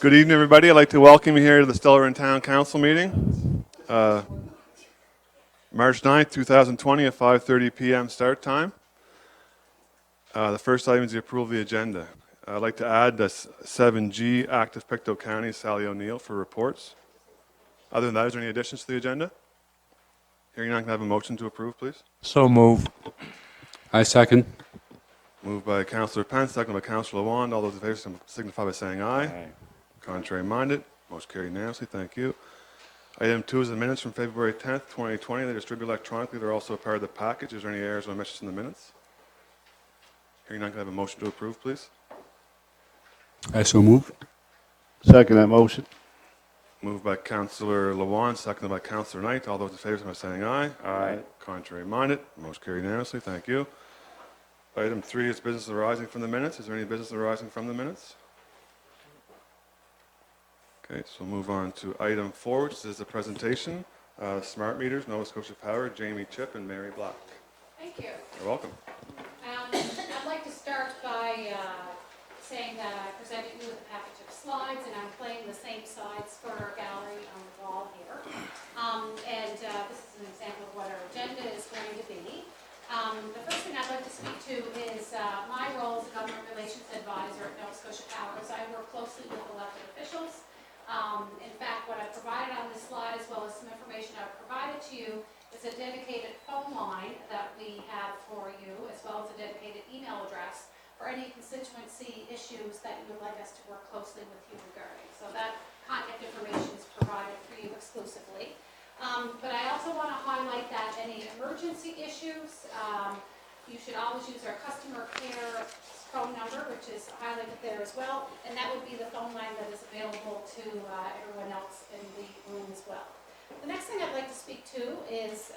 Good evening, everybody. I'd like to welcome you here to the Stellarton Town Council meeting. March 9th, 2020 at 5:30 p.m. start time. The first item is the approval of the agenda. I'd like to add the 7G active Pictou County, Sally O'Neill, for reports. Other than that, is there any additions to the agenda? Hearing none, can I have a motion to approve, please? So move. I second. Moved by Councillor Pence, seconded by Councillor Lawand. All those in favor signify by saying aye. Contrary minded, motion carried unanimously. Thank you. Item 2 is the minutes from February 10th, 2020. They're distributed electronically. They're also a part of the package. Is there any errors or omissions in the minutes? Hearing none, can I have a motion to approve, please? I so move. Second that motion. Moved by Councillor Lawand, seconded by Councillor Knight. All those in favor signify by saying aye. Aye. Contrary minded, motion carried unanimously. Thank you. Item 3 is business arising from the minutes. Is there any business arising from the minutes? Okay, so we'll move on to item 4, which is the presentation. Smart meters, Nova Scotia Power, Jamie Chip and Mary Black. Thank you. You're welcome. I'd like to start by saying that I presented you with a package of slides, and I'm playing the same slides for our gallery on the wall here. This is an example of what our agenda is going to be. The first thing I'd like to speak to is my role as a government relations advisor at Nova Scotia Power, as I work closely with elected officials. In fact, what I've provided on this slide, as well as some information I've provided to you, is a dedicated phone line that we have for you, as well as a dedicated email address for any constituency issues that you would like us to work closely with you regarding. So that contact information is provided for you exclusively. But I also want to highlight that any emergency issues, you should always use our customer care phone number, which is highlighted there as well, and that would be the phone line that is available to everyone else in the room as well. The next thing I'd like to speak to is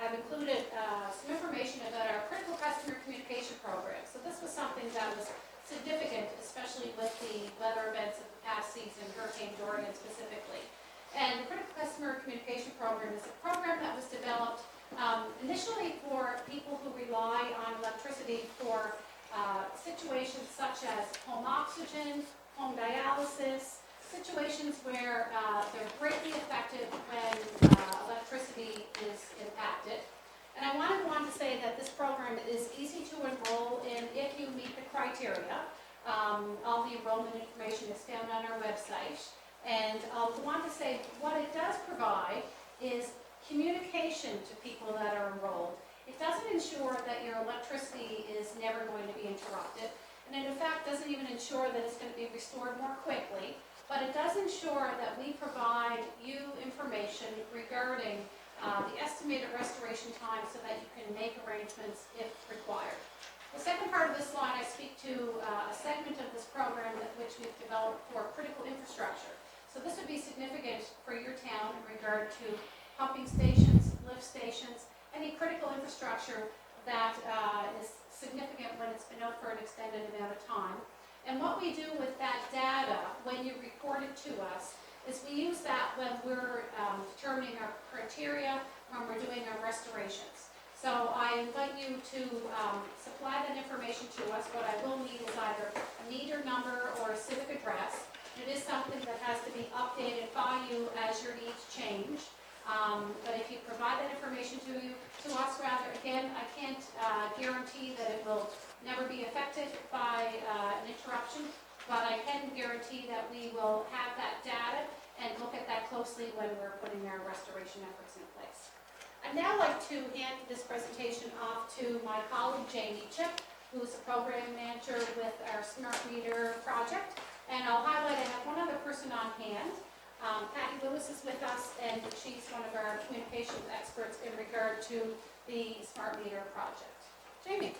I've included some information about our critical customer communication program. So this was something that was significant, especially with the weather events of the past season, Hurricane Dorian specifically. And the critical customer communication program is a program that was developed initially for people who rely on electricity for situations such as home oxygen, home dialysis, situations where they're greatly affected when electricity is impacted. And I want to go on to say that this program is easy to enroll in if you meet the criteria. All the enrollment information is found on our website. And I'll go on to say what it does provide is communication to people that are enrolled. It doesn't ensure that your electricity is never going to be interrupted, and in fact doesn't even ensure that it's going to be restored more quickly, but it does ensure that we provide you information regarding the estimated restoration time so that you can make arrangements if required. The second part of this slide, I speak to a segment of this program which we've developed for critical infrastructure. So this would be significant for your town in regard to pumping stations, lift stations, any critical infrastructure that is significant when it's been out for an extended amount of time. And what we do with that data, when you report it to us, is we use that when we're determining our criteria, when we're doing our restorations. So I invite you to supply that information to us. What I will need is either a meter number or a civic address. It is something that has to be updated by you as your needs change. But if you provide that information to us, again, I can't guarantee that it will never be affected by an interruption, but I can guarantee that we will have that data and look at that closely when we're putting our restoration efforts in place. I'd now like to hand this presentation off to my colleague Jamie Chip, who's a program manager with our Smart Meter project. And I'll highlight, I have one other person on hand. Patty Lewis is with us, and she's one of our communications experts in regard to the Smart Meter project. Jamie.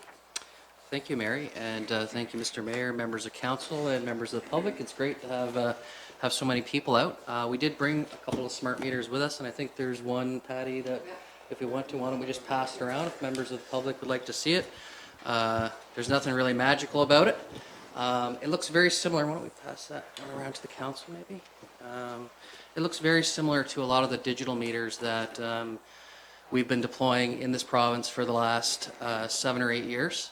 Thank you, Mary, and thank you, Mr. Mayor, members of council, and members of the public. It's great to have so many people out. We did bring a couple of smart meters with us, and I think there's one, Patty, that if we want to, why don't we just pass it around if members of the public would like to see it. There's nothing really magical about it. It looks very similar. Why don't we pass that one around to the council, maybe? It looks very similar to a lot of the digital meters that we've been deploying in this province for the last 7 or 8 years.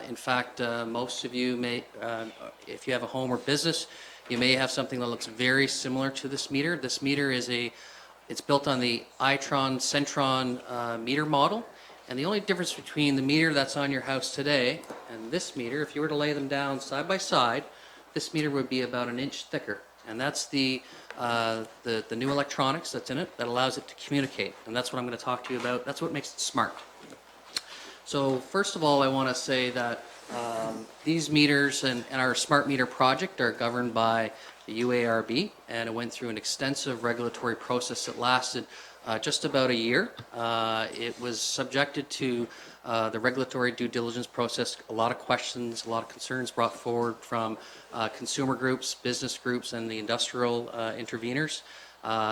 In fact, most of you may, if you have a home or business, You may have something that looks very similar to this meter. This meter is it's built on the Itron Centron meter model. And the only difference between the meter that's on your house today and this meter, if you were to lay them down side by side, this meter would be about an inch thicker. And that's the new electronics that's in it that allows it to communicate. And that's what I'm going to talk to you about. That's what makes it smart. So first of all, I want to say that these meters and our smart meter project are governed by the UARB, and it went through an extensive regulatory process that lasted just about a year. It was subjected to the regulatory due diligence process, a lot of questions, a lot of concerns brought forward from consumer groups, business groups, and the industrial interveners.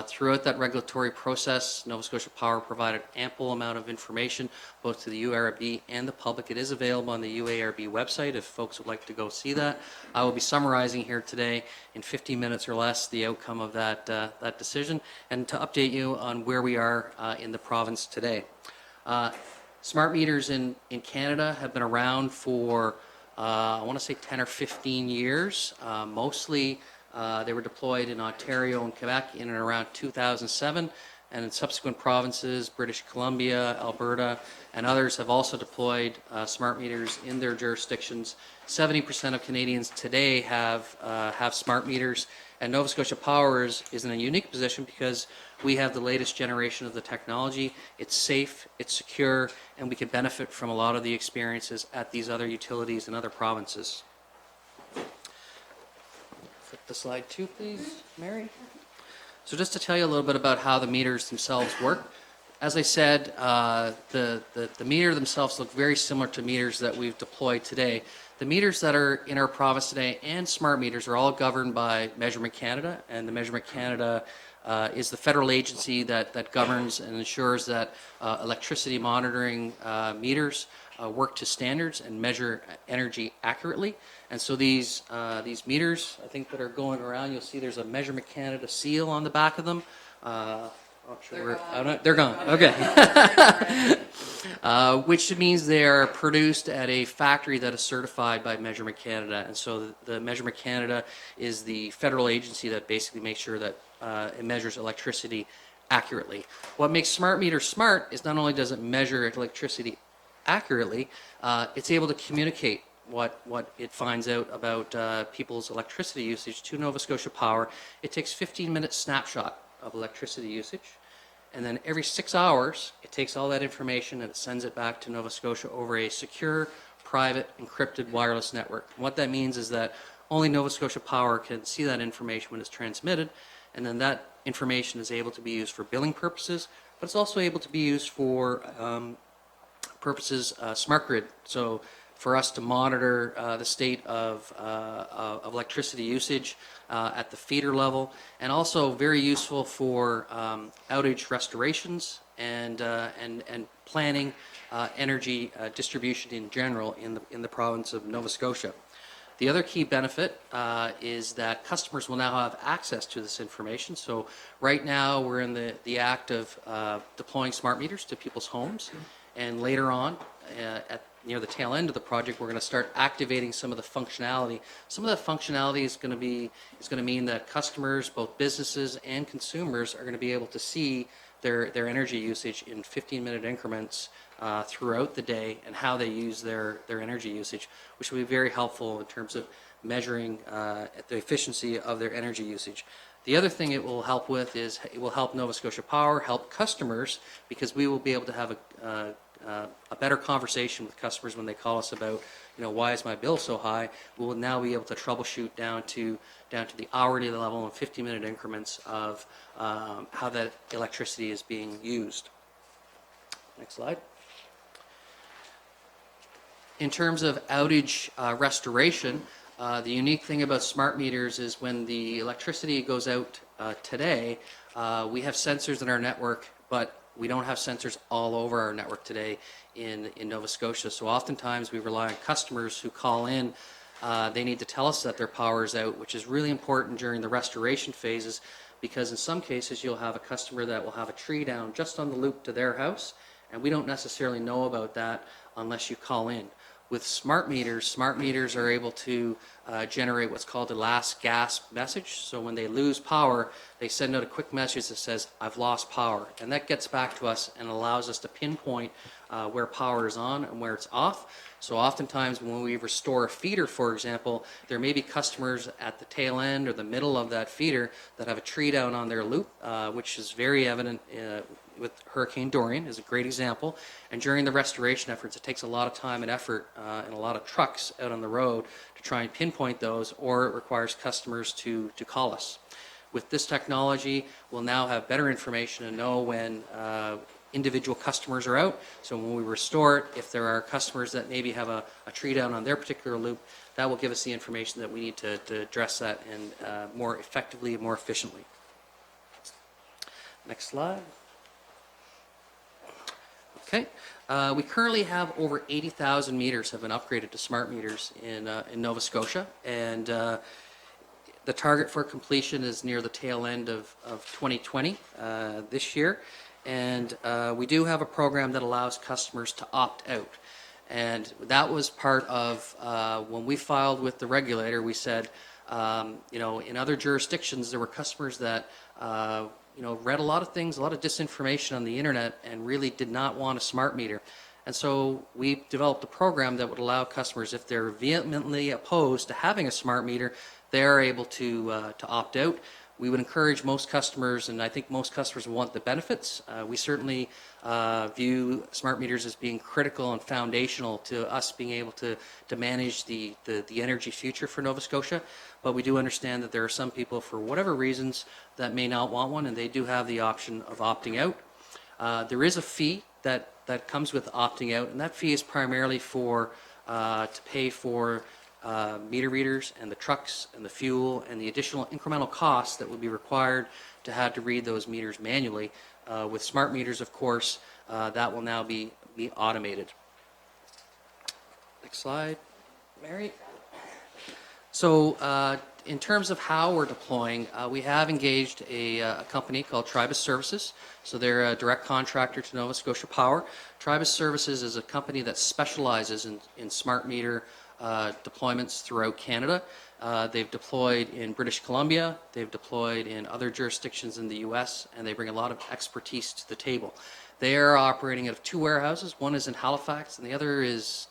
Throughout that regulatory process, Nova Scotia Power provided ample amount of information both to the UARB and the public. It is available on the UARB website if folks would like to go see that. I will be summarizing here today in 15 minutes or less the outcome of that decision and to update you on where we are in the province today. Smart meters in Canada have been around for I want to say 10 or 15 years. Mostly they were deployed in Ontario and Quebec in and around 2007, and in subsequent provinces, British Columbia, Alberta, and others have also deployed smart meters in their jurisdictions. 70% of Canadians today have smart meters, and Nova Scotia Power is in a unique position because we have the latest generation of the technology. It's safe, it's secure, and we can benefit from a lot of the experiences at these other utilities in other provinces. Flip the slide 2, please, Mary. So just to tell you a little bit about how the meters themselves work. As I said, the meter themselves look very similar to meters that we've deployed today. The meters that are in our province today and smart meters are all governed by Measurement Canada, and the Measurement Canada is the federal agency that governs and ensures that electricity monitoring meters work to standards and measure energy accurately. And so these meters, I think, that are going around, you'll see there's a Measurement Canada seal on the back of them. They're gone. Okay. Which means they are produced at a factory that is certified by Measurement Canada. And so the Measurement Canada is the federal agency that basically makes sure that it measures electricity accurately. What makes smart meters smart is not only does it measure electricity accurately, it's able to communicate what it finds out about people's electricity usage to Nova Scotia Power. It takes 15-minute snapshot of electricity usage, and then every 6 hours it takes all that information and it sends it back to Nova Scotia over a secure, private, encrypted wireless network. And what that means is that only Nova Scotia Power can see that information when it's transmitted, and then that information is able to be used for billing purposes, but it's also able to be used for purposes smart grid. So for us to monitor the state of electricity usage at the feeder level, and also very useful for outage restorations and planning energy distribution in general in the province of Nova Scotia. The other key benefit is that customers will now have access to this information. So right now we're in the act of deploying smart meters to people's homes, and later on near the tail end of the project, we're going to start activating some of the functionality. Some of that functionality is going to mean that customers, both businesses and consumers, are going to be able to see their energy usage in 15-minute increments throughout the day and how they use their energy usage, which will be very helpful in terms of measuring the efficiency of their energy usage. The other thing it will help with is it will help Nova Scotia Power, help customers, because we will be able to have a better conversation with customers when they call us about, why is my bill so high? We will now be able to troubleshoot down to the hourly level and 50-minute increments of how that electricity is being used. Next slide. In terms of outage restoration, the unique thing about smart meters is when the electricity goes out today, we have sensors in our network, but we don't have sensors all over our network today in Nova Scotia. So oftentimes we rely on customers who call in. They need to tell us that their power is out, which is really important during the restoration phases, because in some cases you'll have a customer that will have a tree down just on the loop to their house, and we don't necessarily know about that unless you call in. With smart meters are able to generate what's called a last gasp message. So when they lose power, they send out a quick message that says, "I've lost power." And that gets back to us and allows us to pinpoint where power is on and where it's off. So oftentimes when we restore a feeder, for example, there may be customers at the tail end or the middle of that feeder that have a tree down on their loop, which is very evident with Hurricane Dorian is a great example. And during the restoration efforts, it takes a lot of time and effort and a lot of trucks out on the road to try and pinpoint those, or it requires customers to call us. With this technology, we'll now have better information and know when individual customers are out. So when we restore it, if there are customers that maybe have a tree down on their particular loop, that will give us the information that we need to address that and more effectively and more efficiently. Next slide. Okay. We currently have over 80,000 meters have been upgraded to smart meters in Nova Scotia, and the target for completion is near the tail end of 2020 this year. And we do have a program that allows customers to opt out. And that was part of when we filed with the regulator. We said, in other jurisdictions, there were customers that read a lot of things, a lot of disinformation on the internet, and really did not want a smart meter. And so we developed a program that would allow customers, if they're vehemently opposed to having a smart meter, they are able to opt out. We would encourage most customers, and I think most customers want the benefits. We certainly view smart meters as being critical and foundational to us being able to manage the energy future for Nova Scotia. But we do understand that there are some people, for whatever reasons, that may not want one, and they do have the option of opting out. There is a fee that comes with opting out, and that fee is primarily for to pay for meter readers and the trucks and the fuel and the additional incremental costs that would be required to have to read those meters manually. With smart meters, of course, that will now be automated. Next slide, Mary. So in terms of how we're deploying, we have engaged a company called Tribus Services. So they're a direct contractor to Nova Scotia Power. Tribus Services is a company that specializes in smart meter deployments throughout Canada. They've deployed in British Columbia, they've deployed in other jurisdictions in the US, and they bring a lot of expertise to the table. They are operating out of 2 warehouses. One is in Halifax and the other is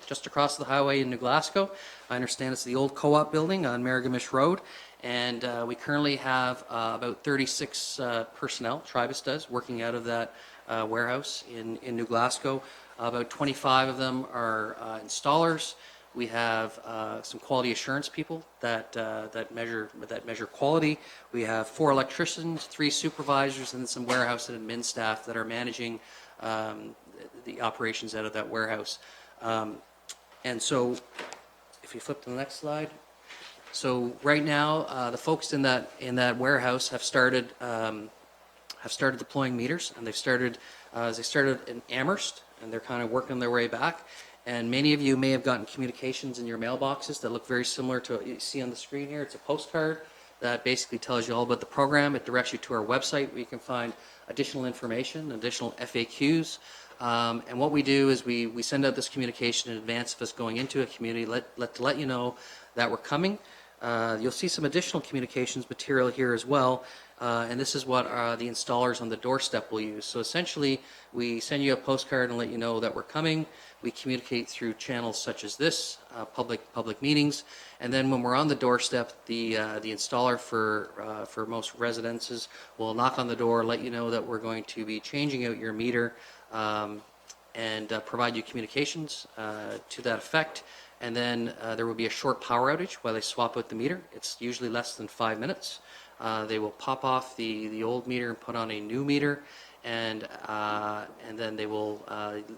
just across the highway in New Glasgow. I understand it's the old co-op building on Marigamish Road. And we currently have about 36 personnel, Tribus does, working out of that warehouse in New Glasgow. About 25 of them are installers. We have some quality assurance people that measure quality. We have 4 electricians, 3 supervisors, and some warehouse and admin staff that are managing the operations out of that warehouse. And so, if you flip to the next slide. So right now, the folks in that warehouse have started deploying meters, and they started in Amherst, and they're kind of working their way back. And many of you may have gotten communications in your mailboxes that look very similar to what you see on the screen here. It's a postcard that basically tells you all about the program. It directs you to our website where you can find additional information, additional FAQs. And what we do is we send out this communication in advance of us going into a community, to let you know that we're coming. You'll see some additional communications material here as well. And this is what the installers on the doorstep will use. So essentially, we send you a postcard and let you know that we're coming. We communicate through channels such as this, public meetings, and then when we're on the doorstep, the installer for most residences will knock on the door, let you know that we're going to be changing out your meter, and provide you communications to that effect. And then there will be a short power outage while they swap out the meter. It's usually less than 5 minutes. They will pop off the old meter and put on a new meter, and then they will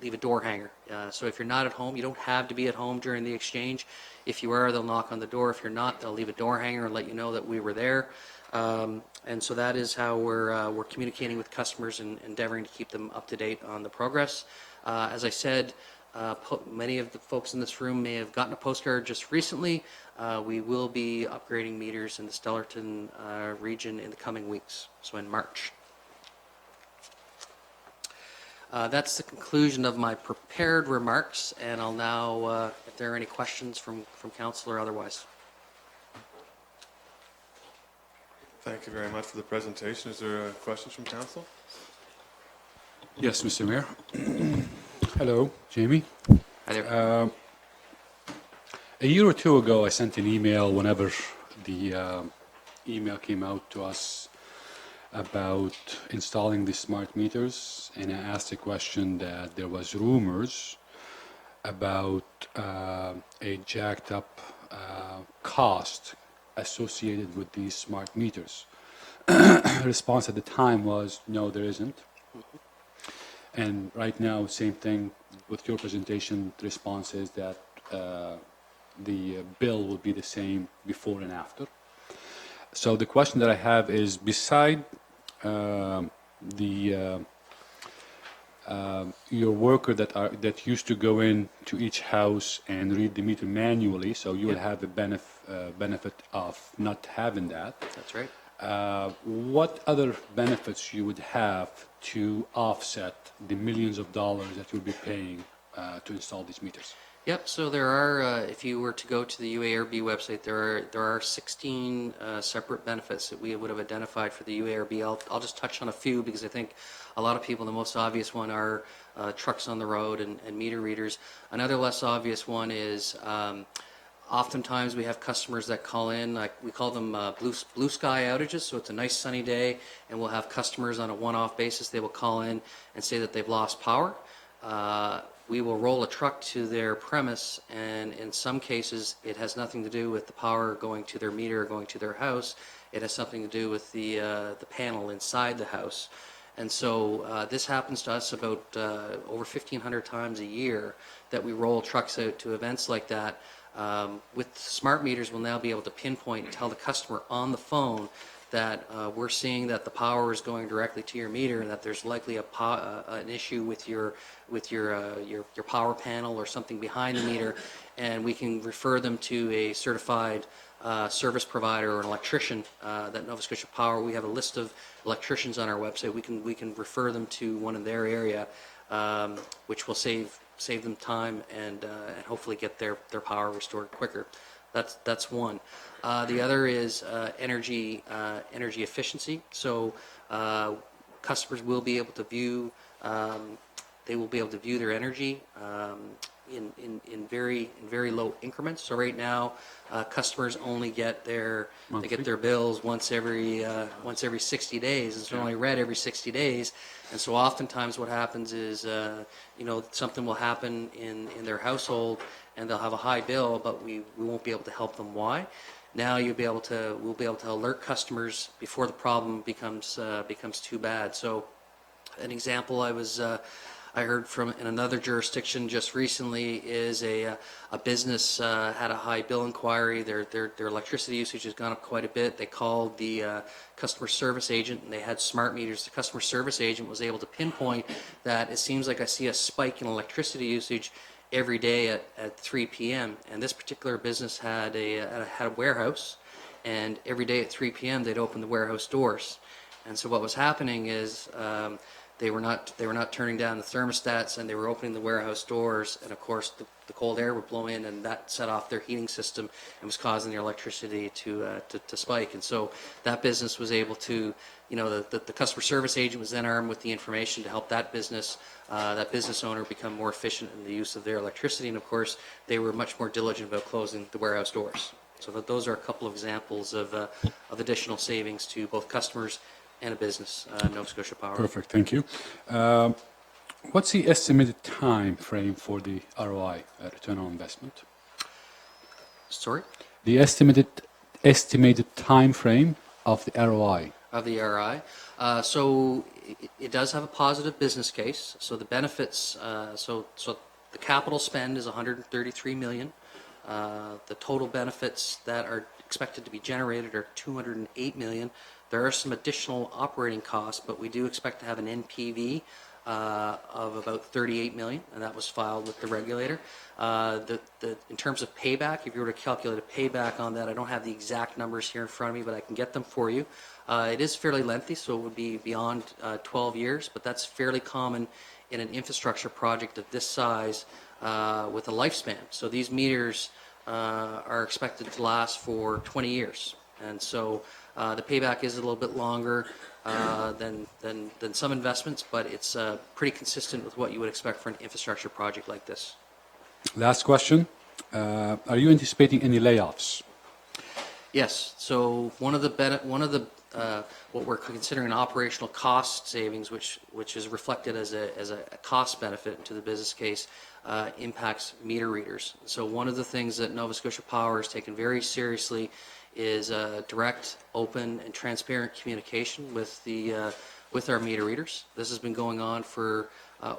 leave a door hanger. So if you're not at home, you don't have to be at home during the exchange. If you are, they'll knock on the door. If you're not, they'll leave a door hanger and let you know that we were there. And so that is how we're communicating with customers and endeavoring to keep them up to date on the progress. As I said, many of the folks in this room may have gotten a postcard just recently. We will be upgrading meters in the Stellarton region in the coming weeks, so in March. That's the conclusion of my prepared remarks, and I'll now, if there are any questions from council or otherwise. Thank you very much for the presentation. Is there questions from council? Yes, Mr. Mayor. Hello, Jamie. Hi there. A year or two ago, I sent an email whenever the email came out to us about installing the smart meters, and I asked a question that there was rumors about a jacked up cost associated with these smart meters. The response at the time was, no, there isn't. And right now, same thing with your presentation, the response is that the bill will be the same before and after. So the question that I have is, beside your worker that used to go in to each house and read the meter manually, so you will have the benefit of not having that. That's right. What other benefits you would have to offset the millions of dollars that you'll be paying to install these meters? Yep. So there are, if you were to go to the UARB website, there are 16 separate benefits that we would have identified for the UARB. I'll just touch on a few because I think a lot of people, the most obvious one are trucks on the road and meter readers. Another less obvious one is oftentimes we have customers that call in, like we call them blue sky outages. So it's a nice sunny day, and we'll have customers on a one-off basis. They will call in and say that they've lost power. We will roll a truck to their premise, and in some cases, it has nothing to do with the power going to their meter or going to their house. It has something to do with the panel inside the house. And so this happens to us about over 1,500 times a year that we roll trucks out to events like that. With smart meters, we'll now be able to pinpoint and tell the customer on the phone that we're seeing that the power is going directly to your meter and that there's likely an issue with your power panel or something behind the meter, and we can refer them to a certified service provider or an electrician that Nova Scotia Power. We have a list of electricians on our website. We can refer them to one in their area, which will save them time and hopefully get their power restored quicker. That's one. The other is energy efficiency. So customers will be able to view their energy in very low increments. So right now, customers only get their bills once every 60 days, and so they're only read every 60 days. And so oftentimes what happens is something will happen in their household and they'll have a high bill, but we won't be able to help them. Why? Now we'll be able to alert customers before the problem becomes too bad. So an example I heard from in another jurisdiction just recently is a business had a high bill inquiry. Their electricity usage has gone up quite a bit. They called the customer service agent, and they had smart meters. The customer service agent was able to pinpoint that it seems like I see a spike in electricity usage every day at 3 p.m. And this particular business had a warehouse, and every day at 3 p.m. they'd open the warehouse doors. And so what was happening is they were not turning down the thermostats, and they were opening the warehouse doors, and of course the cold air would blow in, and that set off their heating system and was causing their electricity to spike. And so that business was able to, the customer service agent was then armed with the information to help that business owner become more efficient in the use of their electricity, and of course they were much more diligent about closing the warehouse doors. So those are a couple of examples of additional savings to both customers and a business, Nova Scotia Power. Perfect, thank you. What's the estimated time frame for the ROI, return on investment? Sorry? The estimated time frame of the ROI. Of the ROI. So it does have a positive business case. So the benefits, so the capital spend is $133 million. The total benefits that are expected to be generated are $208 million. There are some additional operating costs, but we do expect to have an NPV of about $38 million, and that was filed with the regulator. In terms of payback, if you were to calculate a payback on that, I don't have the exact numbers here in front of me, but I can get them for you. It is fairly lengthy, so it would be beyond 12 years, but that's fairly common in an infrastructure project of this size with a lifespan. So these meters are expected to last for 20 years. And so the payback is a little bit longer than some investments, but it's pretty consistent with what you would expect for an infrastructure project like this. Last question. Are you anticipating any layoffs? Yes. So one of the what we're considering operational cost savings, which is reflected as a cost benefit to the business case, impacts meter readers. So one of the things that Nova Scotia Power has taken very seriously is direct, open, and transparent communication with our meter readers. This has been going on for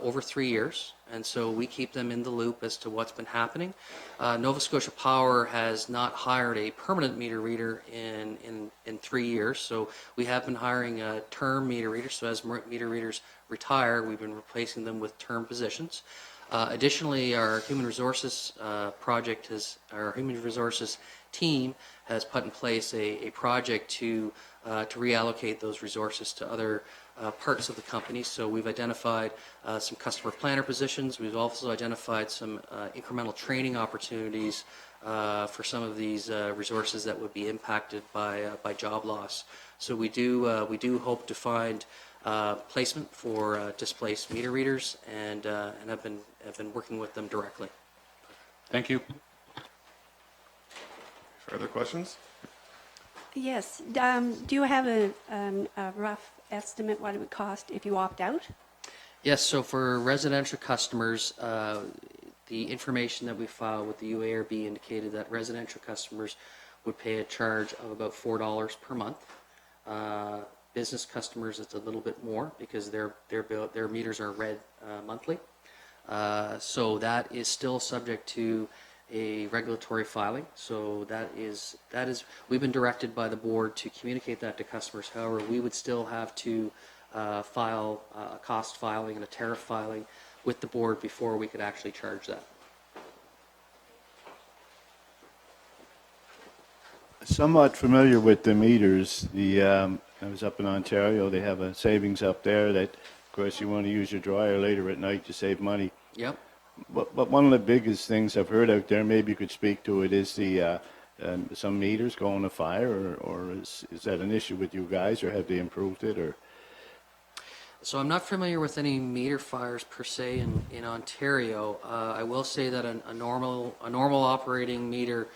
over 3 years, and so we keep them in the loop as to what's been happening. Nova Scotia Power has not hired a permanent meter reader in 3 years, so we have been hiring term meter readers. So as meter readers retire, we've been replacing them with term positions. Additionally, our human resources human resources team has put in place a project to reallocate those resources to other parts of the company. So we've identified some customer planner positions. We've also identified some incremental training opportunities for some of these resources that would be impacted by job loss. So we do hope to find placement for displaced meter readers, and have been working with them directly. Thank you. Further questions? Yes. Do you have a rough estimate what it would cost if you opt out? Yes, so for residential customers, the information that we filed with the UARB indicated that residential customers would pay a charge of about $4 per month. Business customers, it's a little bit more because their meters are read monthly. So that is still subject to a regulatory filing. So that is we've been directed by the board to communicate that to customers. However, we would still have to file a cost filing and a tariff filing with the board before we could actually charge that. Somewhat familiar with the meters. I was up in Ontario. They have a savings up there that, of course, you want to use your dryer later at night to save money. Yep. But one of the biggest things I've heard out there, maybe you could speak to it, is some meters going to fire, or is that an issue with you guys, or have they improved it, or? So I'm not familiar with any meter fires per se in Ontario. I will say that a normal operating meter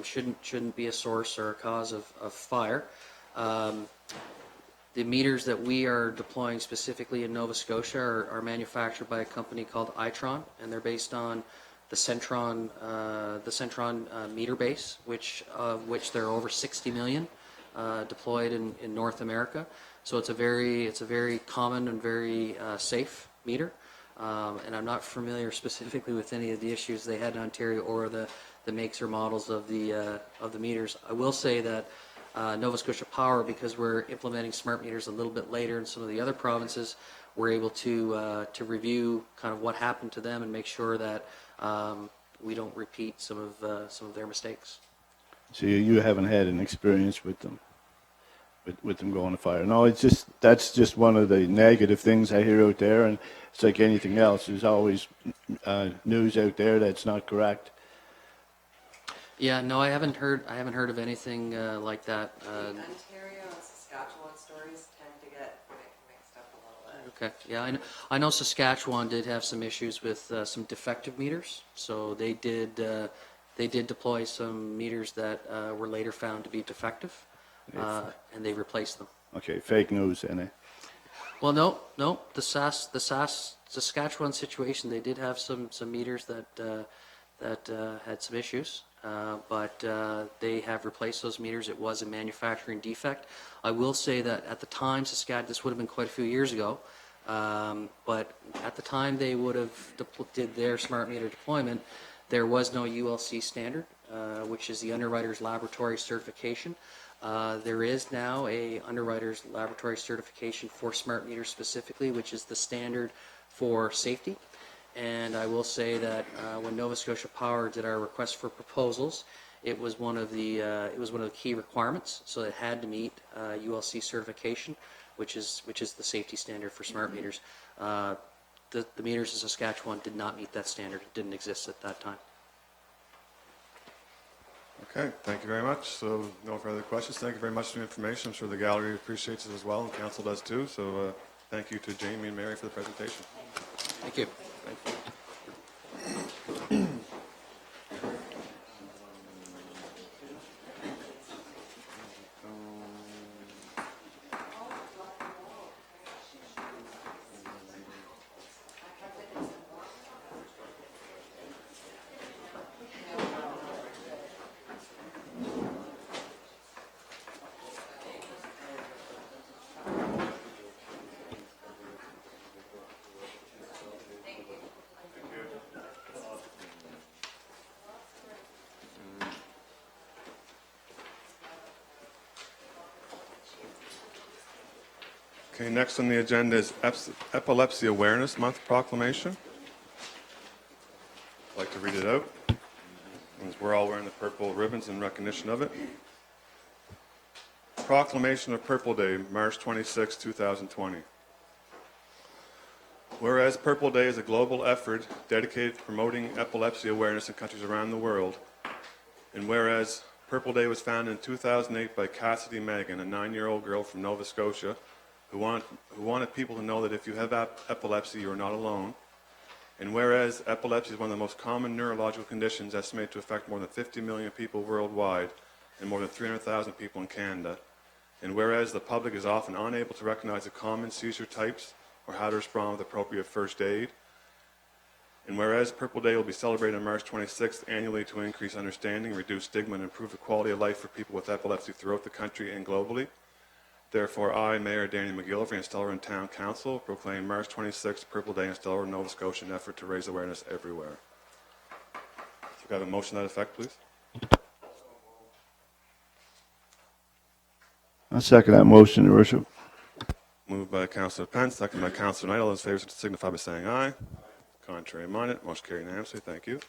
shouldn't be a source or a cause of fire. The meters that we are deploying specifically in Nova Scotia are manufactured by a company called Itron, and they're based on the Centron meter base, which there are over 60 million deployed in North America. So it's a very common and very safe meter. And I'm not familiar specifically with any of the issues they had in Ontario or the makes or models of the meters. I will say that Nova Scotia Power, because we're implementing smart meters a little bit later in some of the other provinces, we're able to review kind of what happened to them and make sure that we don't repeat some of their mistakes. So you haven't had an experience with them, with them going to fire? No, that's just one of the negative things I hear out there, and it's like anything else. There's always news out there that's not correct. Yeah, no, I haven't heard of anything like that. Ontario and Saskatchewan stories tend to get mixed up a little bit. Okay, yeah, I know Saskatchewan did have some issues with some defective meters, so they did deploy some meters that were later found to be defective, and they replaced them. Okay, fake news, innit? Well, no, the Saskatchewan situation, they did have some meters that had some issues. But they have replaced those meters. It was a manufacturing defect. I will say that at the time, this would have been quite a few years ago, but at the time they would have did their smart meter deployment, there was no ULC standard, which is the Underwriter's Laboratory Certification. There is now a Underwriter's Laboratory Certification for smart meters specifically, which is the standard for safety. And I will say that when Nova Scotia Power did our request for proposals, it was one of the key requirements. So it had to meet ULC certification, which is the safety standard for smart meters. The meters in Saskatchewan did not meet that standard. It didn't exist at that time. Okay, thank you very much. So no further questions. Thank you very much for the information. I'm sure the gallery appreciates it as well, and council does too. So thank you to Jamie and Mary for the presentation. Thank you. Okay, next on the agenda is Epilepsy Awareness Month proclamation. I'd like to read it out, as we're all wearing the purple ribbons in recognition of it. Proclamation of Purple Day, March 26, 2020. Whereas Purple Day is a global effort dedicated to promoting epilepsy awareness in countries around the world, and whereas Purple Day was founded in 2008 by Cassidy Megan, a 9-year-old girl from Nova Scotia, who wanted people to know that if you have epilepsy, you are not alone. And whereas epilepsy is one of the most common neurological conditions estimated to affect more than 50 million people worldwide and more than 300,000 people in Canada, and whereas the public is often unable to recognize the common seizure types or how to respond with appropriate first aid, and whereas Purple Day will be celebrated on March 26th annually to increase understanding, reduce stigma, and improve the quality of life for people with epilepsy throughout the country and globally, therefore, I, Mayor Danny McGillivray, and Stellarton Town Council proclaim March 26th Purple Day in Stellarton, Nova Scotia, in an effort to raise awareness everywhere. So, can I have a motion to that effect, please? I'll second that motion, Your Worship. Moved by Councillor Pence, second by Councillor Knight. All those in favor signify by saying aye. Contrary minded, motion carried unanimously. Thank you.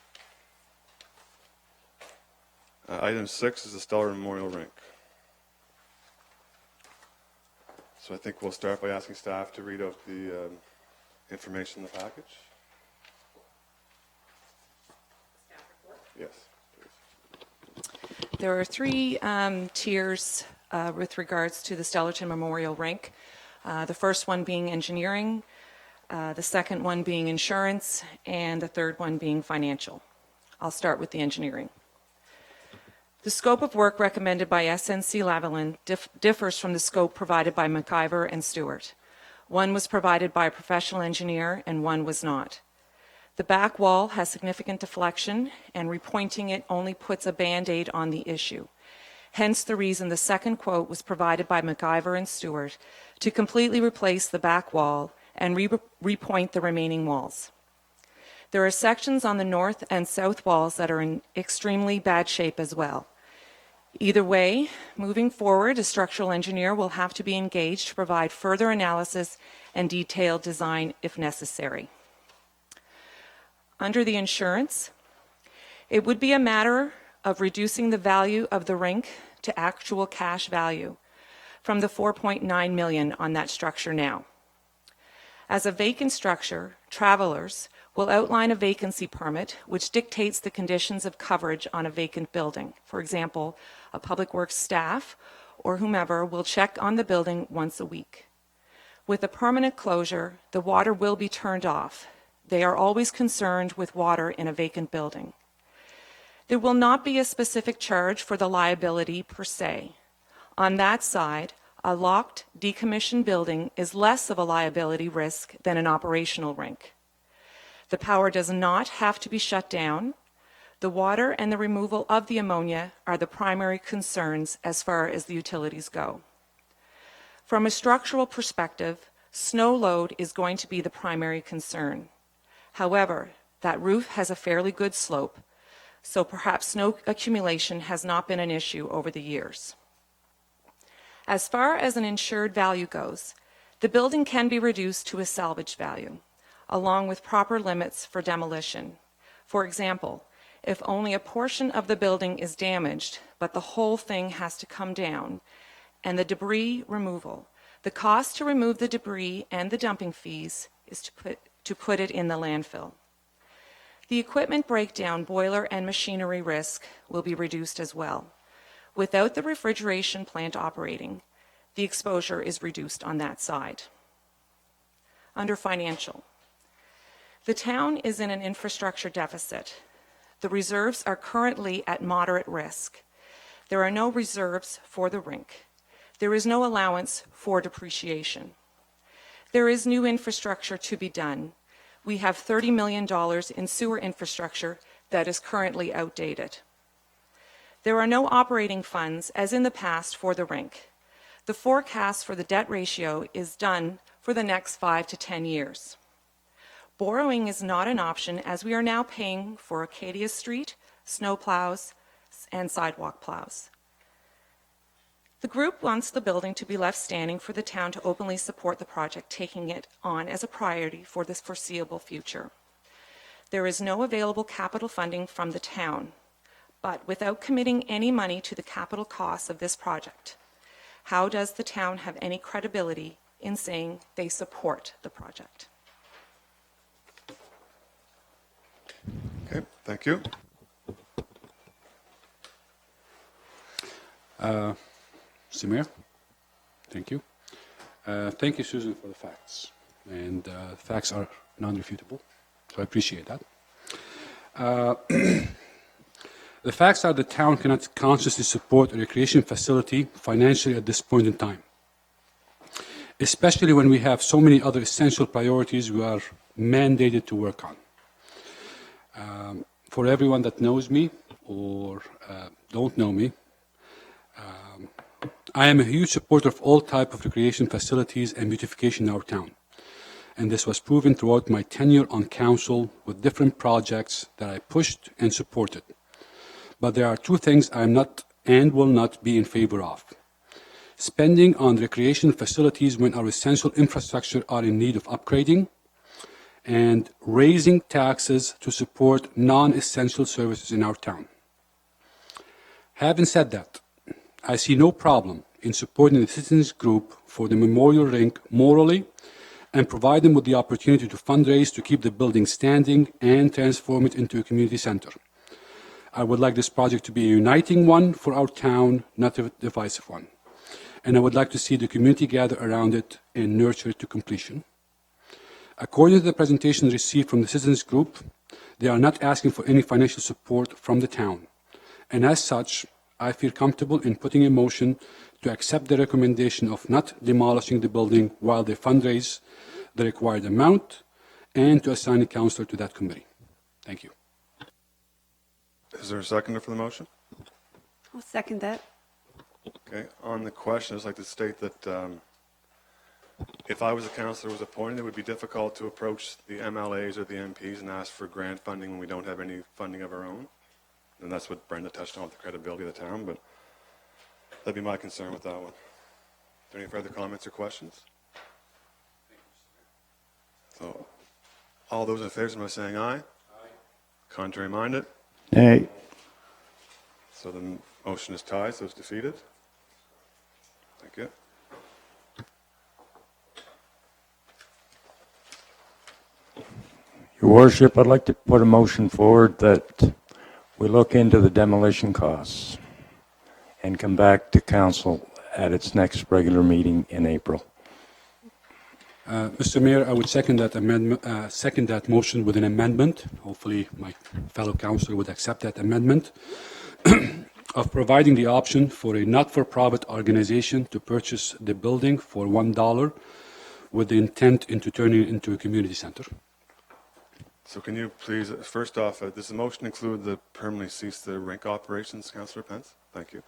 Item 6 is the Stellarton Memorial Rink. So I think we'll start by asking staff to read out the information in the package. Staff report. Yes, please. There are three tiers with regards to the Stellarton Memorial Rink. The first one being engineering, the second one being insurance, and the third one being financial. I'll start with the engineering. The scope of work recommended by SNC-Lavalin differs from the scope provided by McIver and Stewart. One was provided by a professional engineer and one was not. The back wall has significant deflection, and repointing it only puts a Band-Aid on the issue. Hence the reason the second quote was provided by McIver and Stewart to completely replace the back wall and repoint the remaining walls. There are sections on the north and south walls that are in extremely bad shape as well. Either way, moving forward, a structural engineer will have to be engaged to provide further analysis and detailed design if necessary. Under the insurance, it would be a matter of reducing the value of the rink to actual cash value from the $4.9 million on that structure now. As a vacant structure, travelers will outline a vacancy permit which dictates the conditions of coverage on a vacant building. For example, a public works staff or whomever will check on the building once a week. With a permanent closure, the water will be turned off. They are always concerned with water in a vacant building. There will not be a specific charge for the liability per se. On that side, a locked, decommissioned building is less of a liability risk than an operational rink. The power does not have to be shut down. The water and the removal of the ammonia are the primary concerns as far as the utilities go. From a structural perspective, snow load is going to be the primary concern. However, that roof has a fairly good slope, so perhaps snow accumulation has not been an issue over the years. As far as an insured value goes, the building can be reduced to a salvage value, along with proper limits for demolition. For example, if only a portion of the building is damaged, but the whole thing has to come down, and the debris removal, the cost to remove the debris and the dumping fees is to put it in the landfill. The equipment breakdown, boiler, and machinery risk will be reduced as well. Without the refrigeration plant operating, the exposure is reduced on that side. Under financial, the town is in an infrastructure deficit. The reserves are currently at moderate risk. There are no reserves for the rink. There is no allowance for depreciation. There is new infrastructure to be done. We have $30 million in sewer infrastructure that is currently outdated. There are no operating funds, as in the past, for the rink. The forecast for the debt ratio is done for the next 5 to 10 years. Borrowing is not an option, as we are now paying for Acadia Street, snow plows, and sidewalk plows. The group wants the building to be left standing for the town to openly support the project, taking it on as a priority for this foreseeable future. There is no available capital funding from the town, but without committing any money to the capital costs of this project, how does the town have any credibility in saying they support the project? Okay, thank you. Mr. Mayor, thank you. Thank you, Susan, for the facts. And the facts are non-refutable, so I appreciate that. The facts are the town cannot consciously support a recreation facility financially at this point in time, especially when we have so many other essential priorities we are mandated to work on. For everyone that knows me or don't know me, I am a huge supporter of all types of recreation facilities and beautification in our town. And this was proven throughout my tenure on council with different projects that I pushed and supported. But there are two things I am not and will not be in favor of. Spending on recreation facilities when our essential infrastructure are in need of upgrading, and raising taxes to support non-essential services in our town. Having said that, I see no problem in supporting the citizens group for the memorial rink morally and provide them with the opportunity to fundraise to keep the building standing and transform it into a community center. I would like this project to be a uniting one for our town, not a divisive one. And I would like to see the community gather around it and nurture it to completion. According to the presentation received from the citizens group, they are not asking for any financial support from the town. And as such, I feel comfortable in putting a motion to accept the recommendation of not demolishing the building while they fundraise the required amount and to assign a counselor to that committee. Thank you. Is there a seconder for the motion? I'll second that. Okay, on the question, I'd just like to state that if I was a councillor who was appointed, it would be difficult to approach the MLAs or the MPs and ask for grant funding when we don't have any funding of our own. And that's what Brenda touched on with the credibility of the town, but that'd be my concern with that one. Are there any further comments or questions? So, all those in favor by saying aye? Aye. Contrary minded? Nay. So the motion is tied, so it's defeated. Thank you. Your Worship, I'd like to put a motion forward that we look into the demolition costs and come back to council at its next regular meeting in April. Mr. Mayor, I would second that amendment, second that motion with an amendment. Hopefully, my fellow councillor would accept that amendment of providing the option for a not-for-profit organization to purchase the building for $1 with the intent into turning it into a community center. So can you please, first off, does the motion include the permanently cease the rink operations, Councillor Pence? Thank you.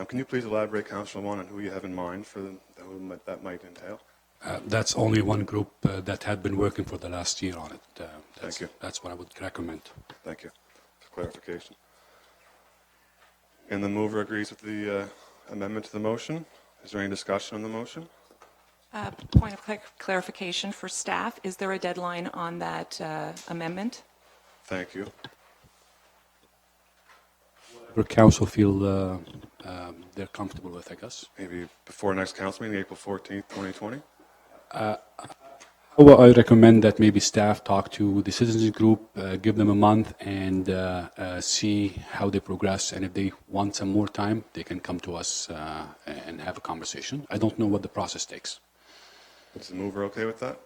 Can you please elaborate, Councillor Wong, on who you have in mind for who that might entail? That's only one group that had been working for the last year on it. Thank you. That's what I would recommend. Thank you for clarification. And the mover agrees with the amendment to the motion. Is there any discussion on the motion? Point of clarification for staff, is there a deadline on that amendment? Thank you. Whatever council feel they're comfortable with, I guess. Maybe before next council meeting, April 14th, 2020? How Well, I recommend that maybe staff talk to the citizens group, give them a month, and see how they progress. And if they want some more time, they can come to us and have a conversation. I don't know what the process takes. Is the mover okay with that?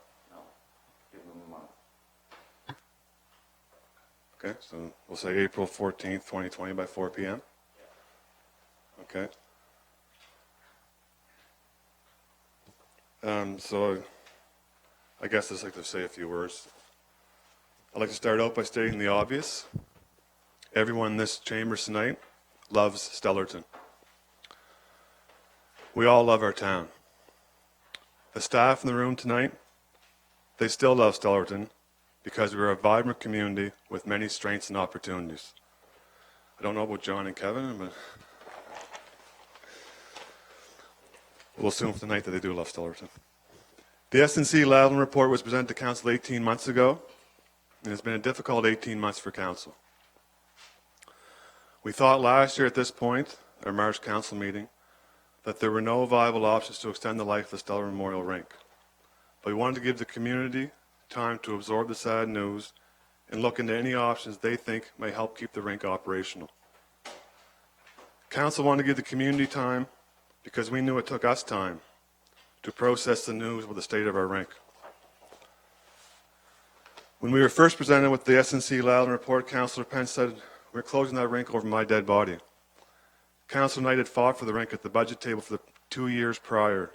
Okay, so we'll say April 14th, 2020 by 4 p.m. Okay. So I guess I'd just like to say a few words. I'd like to start out by stating the obvious. Everyone in this chamber tonight loves Stellarton. We all love our town. The staff in the room tonight, they still love Stellarton because we're a vibrant community with many strengths and opportunities. I don't know about John and Kevin, but we'll assume for tonight that they do love Stellarton. The S&C Loudoun report was presented to Council 18 months ago, and it's been a difficult 18 months for Council. We thought last year at this point, our March Council meeting, that there were no viable options to extend the life of the Stellarton Memorial Rink. But we wanted to give the community time to absorb the sad news and look into any options they think may help keep the rink operational. Council wanted to give the community time because we knew it took us time to process the news with the state of our rink. When we were first presented with the S&C Loudoun report, Councillor Pence said, "We're closing that rink over my dead body." Council Knight had fought for the rink at the budget table for the 2 years prior.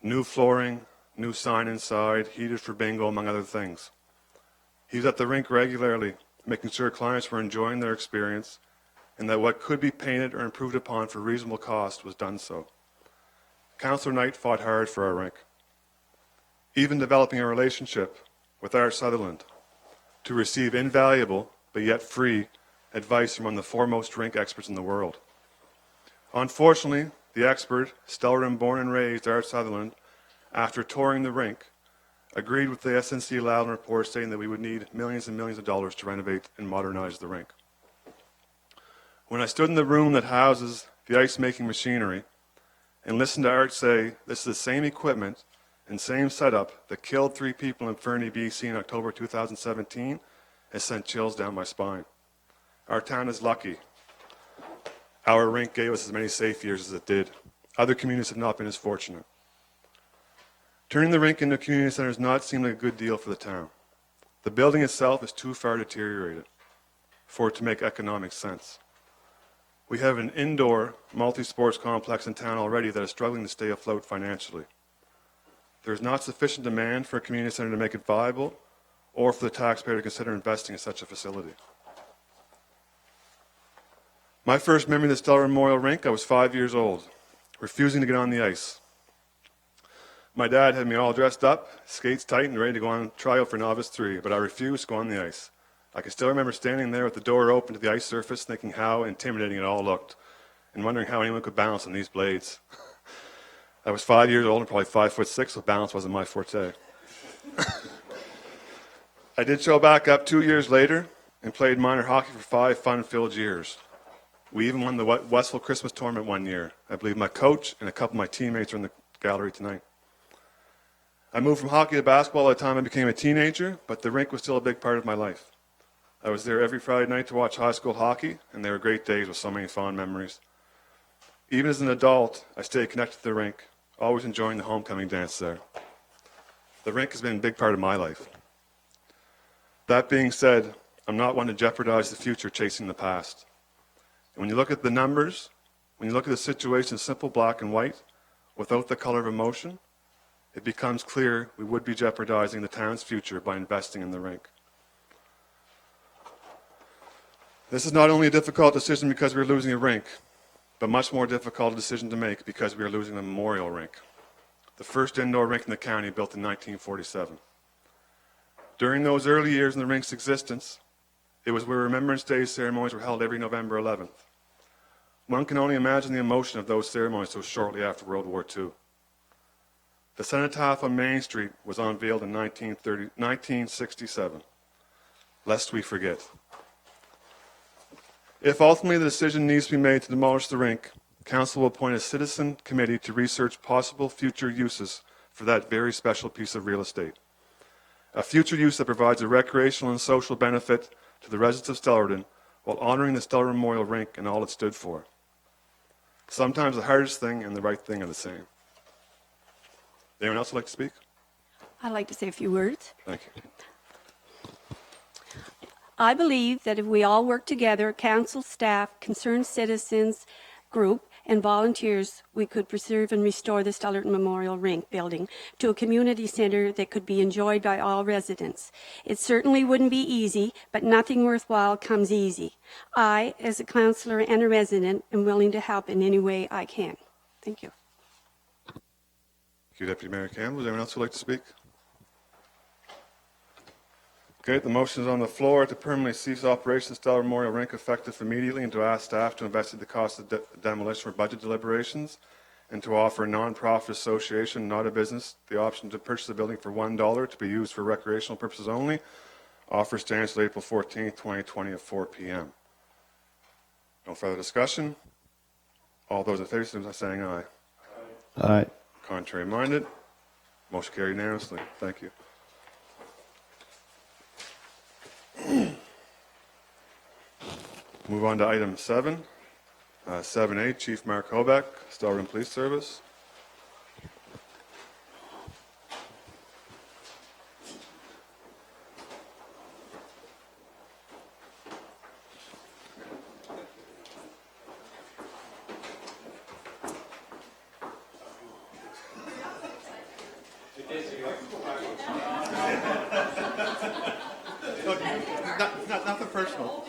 New flooring, new sign inside, heated for bingo, among other things. He was at the rink regularly, making sure clients were enjoying their experience and that what could be painted or improved upon for reasonable cost was done so. Councillor Knight fought hard for our rink, even developing a relationship with Art Sutherland to receive invaluable but yet free advice from one of the foremost rink experts in the world. Unfortunately, the expert, Stellarton born and raised Art Sutherland, after touring the rink, agreed with the S&C Loudoun report stating that we would need millions and millions of dollars to renovate and modernize the rink. When I stood in the room that houses the ice-making machinery and listened to Art say, "This is the same equipment and same setup that killed 3 people in Fernie, BC in October 2017, it sent chills down my spine. Our town is lucky. Our rink gave us as many safe years as it did. Other communities have not been as fortunate. Turning the rink into a community center does not seem like a good deal for the town. The building itself is too far deteriorated for it to make economic sense. We have an indoor multi-sports complex in town already that is struggling to stay afloat financially. There is not sufficient demand for a community center to make it viable or for the taxpayer to consider investing in such a facility. My first memory of the Stellarton Memorial Rink, I was 5 years old, refusing to get on the ice. My dad had me all dressed up, skates tight, and ready to go on tryout for Novice 3, but I refused to go on the ice. I can still remember standing there with the door open to the ice surface, thinking how intimidating it all looked, and wondering how anyone could balance on these blades. I was 5 years old and probably 5'6", so balance wasn't my forte. I did show back up 2 years later and played minor hockey for 5 fun-filled years. We even won the Westville Christmas tournament one year. I believe my coach and a couple of my teammates are in the gallery tonight. I moved from hockey to basketball by the time I became a teenager, but the rink was still a big part of my life. I was there every Friday night to watch high school hockey, and they were great days with so many fond memories. Even as an adult, I stayed connected to the rink, always enjoying the homecoming dance there. The rink has been a big part of my life. That being said, I'm not one to jeopardize the future chasing the past. And when you look at the numbers, when you look at the situation in simple black and white, without the color of emotion, it becomes clear we would be jeopardizing the town's future by investing in the rink. This is not only a difficult decision because we're losing a rink, but much more difficult decision to make because we are losing a memorial rink, the first indoor rink in the county built in 1947. During those early years in the rink's existence, it was where Remembrance Day ceremonies were held every November 11th. One can only imagine the emotion of those ceremonies so shortly after World War II. The cenotaph on Main Street was unveiled in 1967, lest we forget. If ultimately the decision needs to be made to demolish the rink, Council will appoint a citizen committee to research possible future uses for that very special piece of real estate. A future use that provides a recreational and social benefit to the residents of Stellarton while honoring the Stellarton Memorial Rink and all it stood for. Sometimes the hardest thing and the right thing are the same. Anyone else would like to speak? I'd like to say a few words. Thank you. I believe that if we all work together, council, staff, concerned citizens, group, and volunteers, we could preserve and restore the Stellarton Memorial Rink building to a community center that could be enjoyed by all residents. It certainly wouldn't be easy, but nothing worthwhile comes easy. I, as a councillor and a resident, am willing to help in any way I can. Thank you. Thank you, Deputy Mayor Campbell. Is anyone else who would like to speak? Okay, the motion is on the floor to permanently cease operation of Stellarton Memorial Rink effective immediately and to ask staff to investigate the cost of demolition for budget deliberations and to offer a non-profit association, not a business, the option to purchase the building for $1 to be used for recreational purposes only. Offer stands till April 14th, 2020 at 4 p.m. No further discussion. All those in favor, signify by saying aye. Aye. Contrary minded. Motion carried unanimously. Thank you. Move on to item 7. 7A, Chief Mark Hoback, Stellarton Police Service. Nothing personal.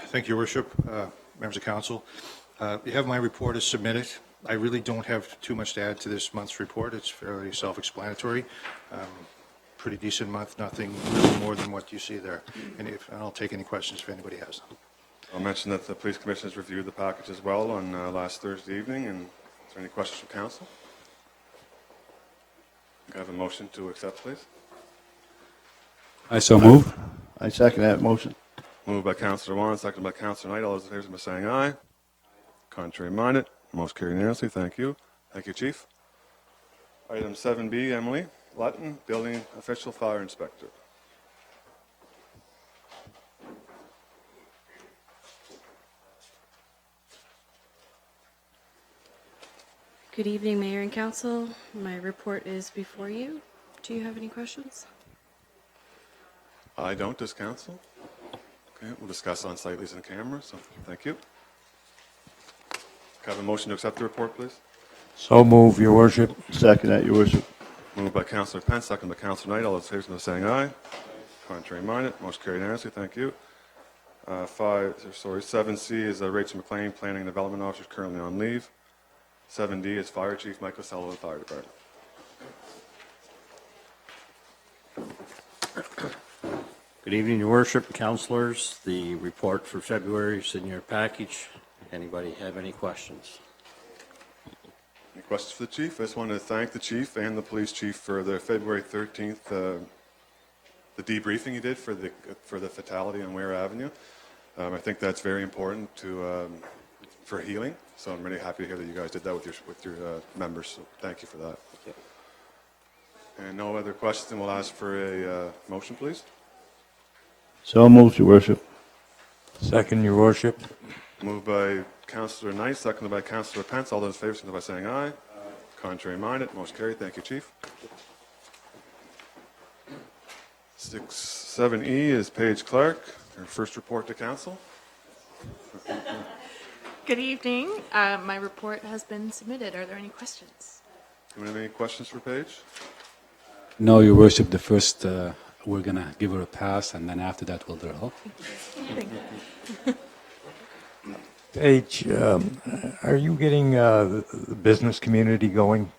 Thank you, Your Worship, members of council. You have my report as submitted. I really don't have too much to add to this month's report. It's fairly self-explanatory. Pretty decent month, nothing really more than what you see there. And I'll take any questions if anybody has them. I'll mention that the Police Commission has reviewed the package as well on last Thursday evening. And is there any questions from council? Can I have a motion to accept, please? I so move. I second that motion. Moved by Councillor Wan, seconded by Councillor Knight. All those in favor by saying aye. Contrary minded. Most carried unanimously. Thank you. Thank you, Chief. Item 7B, Emily Lutton, Building Official Fire Inspector. Good evening, Mayor and Council. My report is before you. Do you have any questions? I don't, as council. Okay, we'll discuss on site lease and camera, so thank you. Can I have a motion to accept the report, please? So move, Your Worship. Second that, Your Worship. Moved by Councillor Pence, seconded by Councillor Knight. All those in favor by saying aye. Contrary minded. Most carried unanimously. Thank you. 7C is Rachel McLean, Planning and Development Officer, currently on leave. 7D is Fire Chief Michael Sullivan, Fire Department. Good evening, Your Worship, councillors. The report for February is in your package. Anybody have any questions? Any questions for the chief? I just wanted to thank the chief and the police chief for the February 13th, the debriefing you did for the fatality on Ware Avenue. I think that's very important for healing. So I'm really happy to hear that you guys did that with your members. So thank you for that. Okay. And no other questions, and we'll ask for a motion, please. So moved, Your Worship. Second, Your Worship. Moved by Councillor Knight, seconded by Councillor Pence. All those in favor, signify by saying aye. Aye. Contrary minded, most carried. Thank you, Chief. 7E is Paige Clark, her first report to council. Good evening. My report has been submitted. Are there any questions? Do we have any questions for Paige? No, Your Worship, the first, we're going to give her a pass, and then after that, we'll drill. Thank you. Paige, are you getting the business community going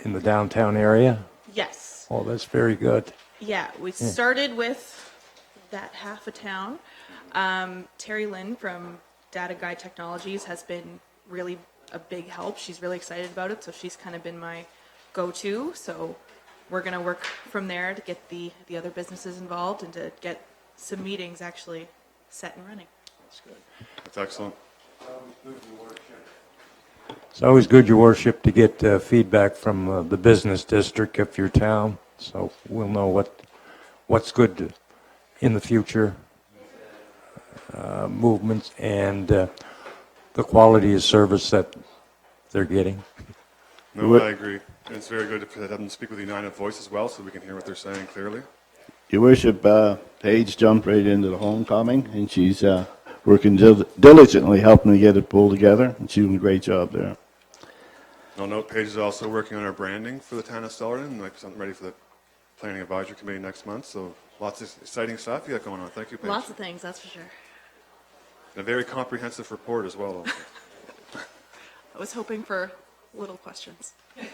in the downtown area? Yes. Oh, that's very good. Yeah, we started with that half of town. Terry Lynn from Data Guide Technologies has been really a big help. She's really excited about it, so she's kind of been my go-to. So we're going to work from there to get the other businesses involved and to get some meetings actually set and running. That's excellent. It's always good, Your Worship, to get feedback from the business district of your town, so we'll know what's good in the future, movements, and the quality of service that they're getting. No, I agree. And it's very good to have them speak with a united voice as well, so we can hear what they're saying clearly. Your Worship, Paige jumped right into the homecoming, and she's working diligently helping to get it pulled together, and she's doing a great job there. I'll note Paige is also working on our branding for the town of Stellarton, like something ready for the Planning Advisory Committee next month. So lots of exciting stuff you got going on. Thank you, Paige. Lots of things, that's for sure. And a very comprehensive report as well. I was hoping for little questions. Can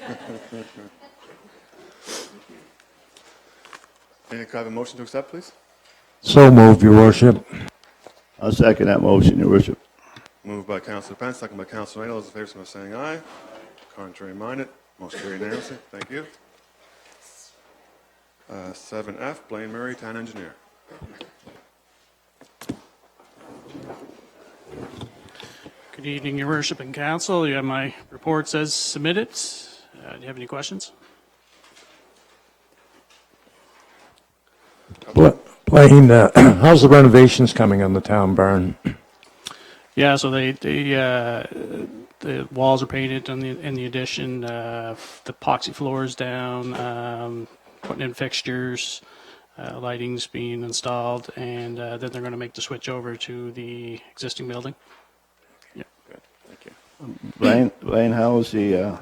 I have a motion to accept, please? So moved, Your Worship. I'll second that motion, Your Worship. Moved by Councillor Pence, second by Councillor Knight. All those in favor, signify by saying aye. Contrary minded, motion carried unanimously. Thank you. 7F, Blaine Murray, Town Engineer. Good evening, Your Worship and Council. You have my reports as submitted. Do you have any questions? Blaine, how's the renovations coming on the town barn? Yeah, so the walls are painted in the addition, the epoxy floors down, putting in fixtures, lighting's being installed, and then they're going to make the switch over to the existing building. Yeah. Good, thank you. Blaine, how's the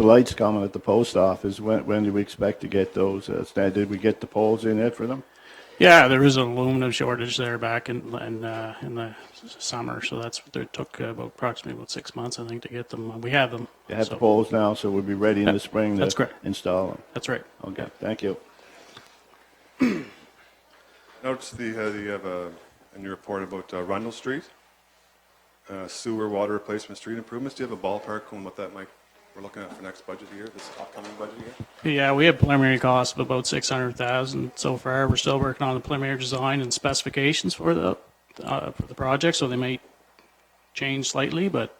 lights coming at the post office? When do we expect to get those? Did we get the poles in yet for them? Yeah, there was an aluminum shortage there back in the summer, so it took approximately 6 months, I think, to get them. We have them. You have the poles now, so we'll be ready in the spring That's to correct. install them. That's right. Okay, thank you. Notice you have in your report about Rundle Street, sewer water replacement street improvements. Do you have a ballpark on what that we're looking at for next budget year, this upcoming budget year? Yeah, we have preliminary costs of about $600,000 so far. We're still working on the preliminary design and specifications for the project, so they may change slightly, but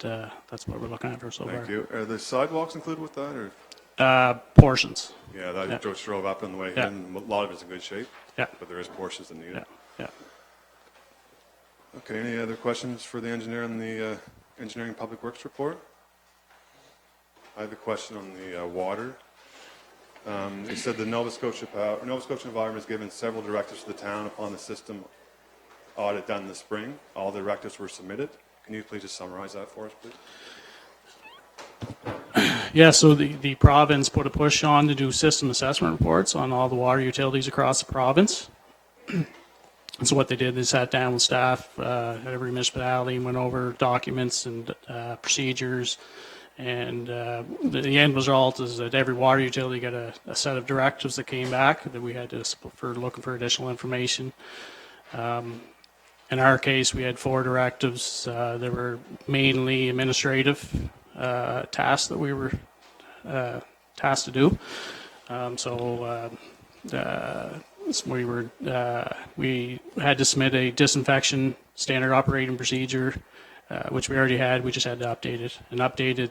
that's what we're looking at for so far. Thank you. Are the sidewalks included with that, or? Portions. Yeah, that just drove up on the way in. A lot of it's in good shape. Yeah. But there is portions that need it. Yeah. Okay, any other questions for the engineer on the engineering public works report? I have a question on the water. You said the Nova Scotia Environment has given several directives to the town upon the system audit done in the spring. All the directives were submitted. Can you please just summarize that for us, please? Yeah, so the province put a push on to do system assessment reports on all the water utilities across the province. And so what they did, they sat down with staff at every municipality and went over documents and procedures. And the end result is that every water utility got a set of directives that came back that we had to for looking for additional information. In our case, we had 4 directives. They were mainly administrative tasks that we were tasked to do. We had to submit a disinfection standard operating procedure, which we already had. We just had to update it. An updated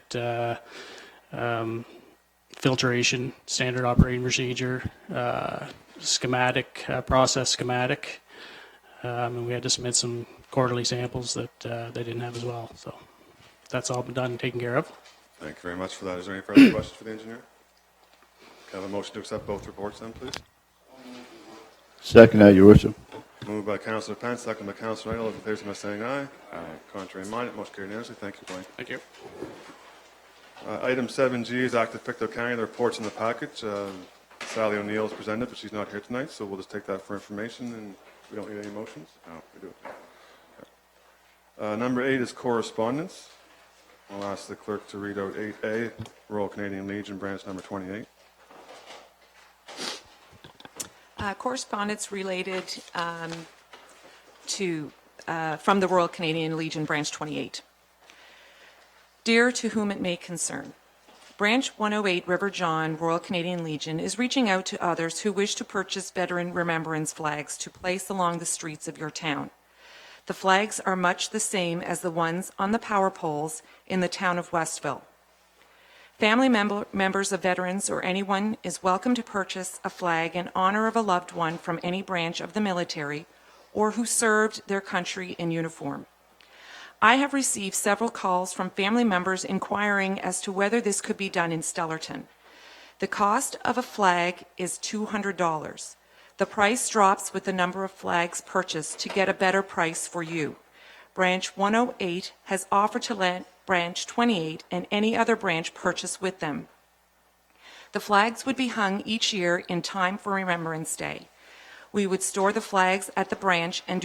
filtration standard operating procedure, schematic, process schematic, and we had to submit some quarterly samples that they didn't have as well. So that's all been done and taken care of. Thank you very much for that. Is there any further questions for the engineer? Can I have a motion to accept both reports then, please? Second that, Your Worship. Moved by Councillor Pence, second by Councillor Knight. All those in favor, signify by saying aye. Aye. Contrary minded, motion carried unanimously. Thank you, Blaine. Thank you. Item 7G is Active Pictou County. The report's in the package. Sally O'Neill is presented, but she's not here tonight, so we'll just take that for information, and we don't need any motions? No, we do. Okay. Number 8 is correspondence. I'll ask the clerk to read out 8A, Royal Canadian Legion, branch number 28. Correspondence related from the Royal Canadian Legion, Branch 28. Dear to whom it may concern, Branch 108 River John Royal Canadian Legion is reaching out to others who wish to purchase veteran remembrance flags to place along the streets of your town. The flags are much the same as the ones on the power poles in the town of Westville. Family members of veterans or anyone is welcome to purchase a flag in honor of a loved one from any branch of the military or who served their country in uniform. I have received several calls from family members inquiring as to whether this could be done in Stellarton. The cost of a flag is $200. The price drops with the number of flags purchased to get a better price for you. Branch 108 has offered to let Branch 28 and any other branch purchase with them. The flags would be hung each year in time for Remembrance Day. We would store the flags at the branch and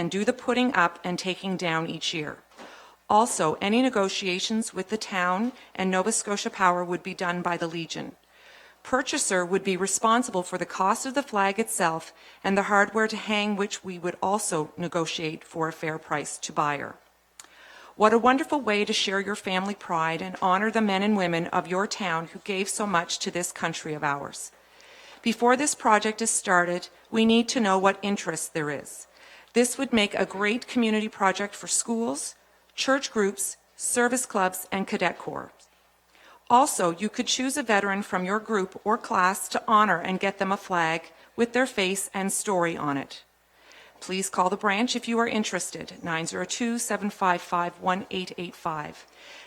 do the putting up and taking down each year. Also, any negotiations with the town and Nova Scotia Power would be done by the Legion. Purchaser would be responsible for the cost of the flag itself and the hardware to hang, which we would also negotiate for a fair price to buyer. What a wonderful way to share your family pride and honor the men and women of your town who gave so much to this country of ours. Before this project is started, we need to know what interest there is. This would make a great community project for schools, church groups, service clubs, and cadet corps. Also, you could choose a veteran from your group or class to honor and get them a flag with their face and story on it. Please call the branch if you are interested, 902-755-1885.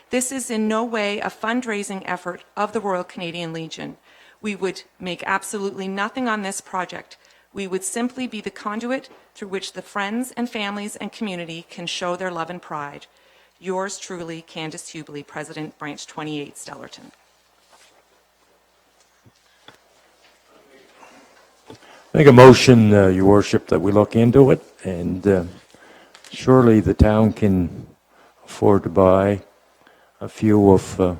This is in no way a fundraising effort of the Royal Canadian Legion. We would make absolutely nothing on this project. We would simply be the conduit through which the friends and families and community can show their love and pride. Yours truly, Candace Hubley, President, Branch 28, Stellarton. Make a motion, Your Worship, that we look into it, and surely the town can afford to buy a few of the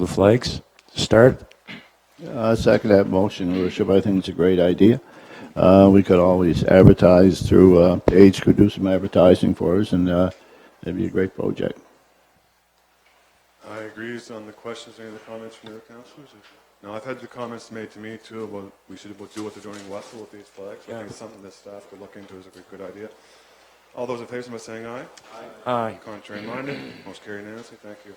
flags to start. I second that motion, Your Worship. I think it's a great idea. We could always advertise through, Paige could do some advertising for us, and that'd be a great project. I agree on the questions. Any other comments from the other councillors? No, I've had the comments made to me too about we should do what they're doing in Westville with these flags. I think it's something that staff could look into is a good idea. All those in favor by saying aye. Aye. Contrary minded, most carried unanimously. Thank you.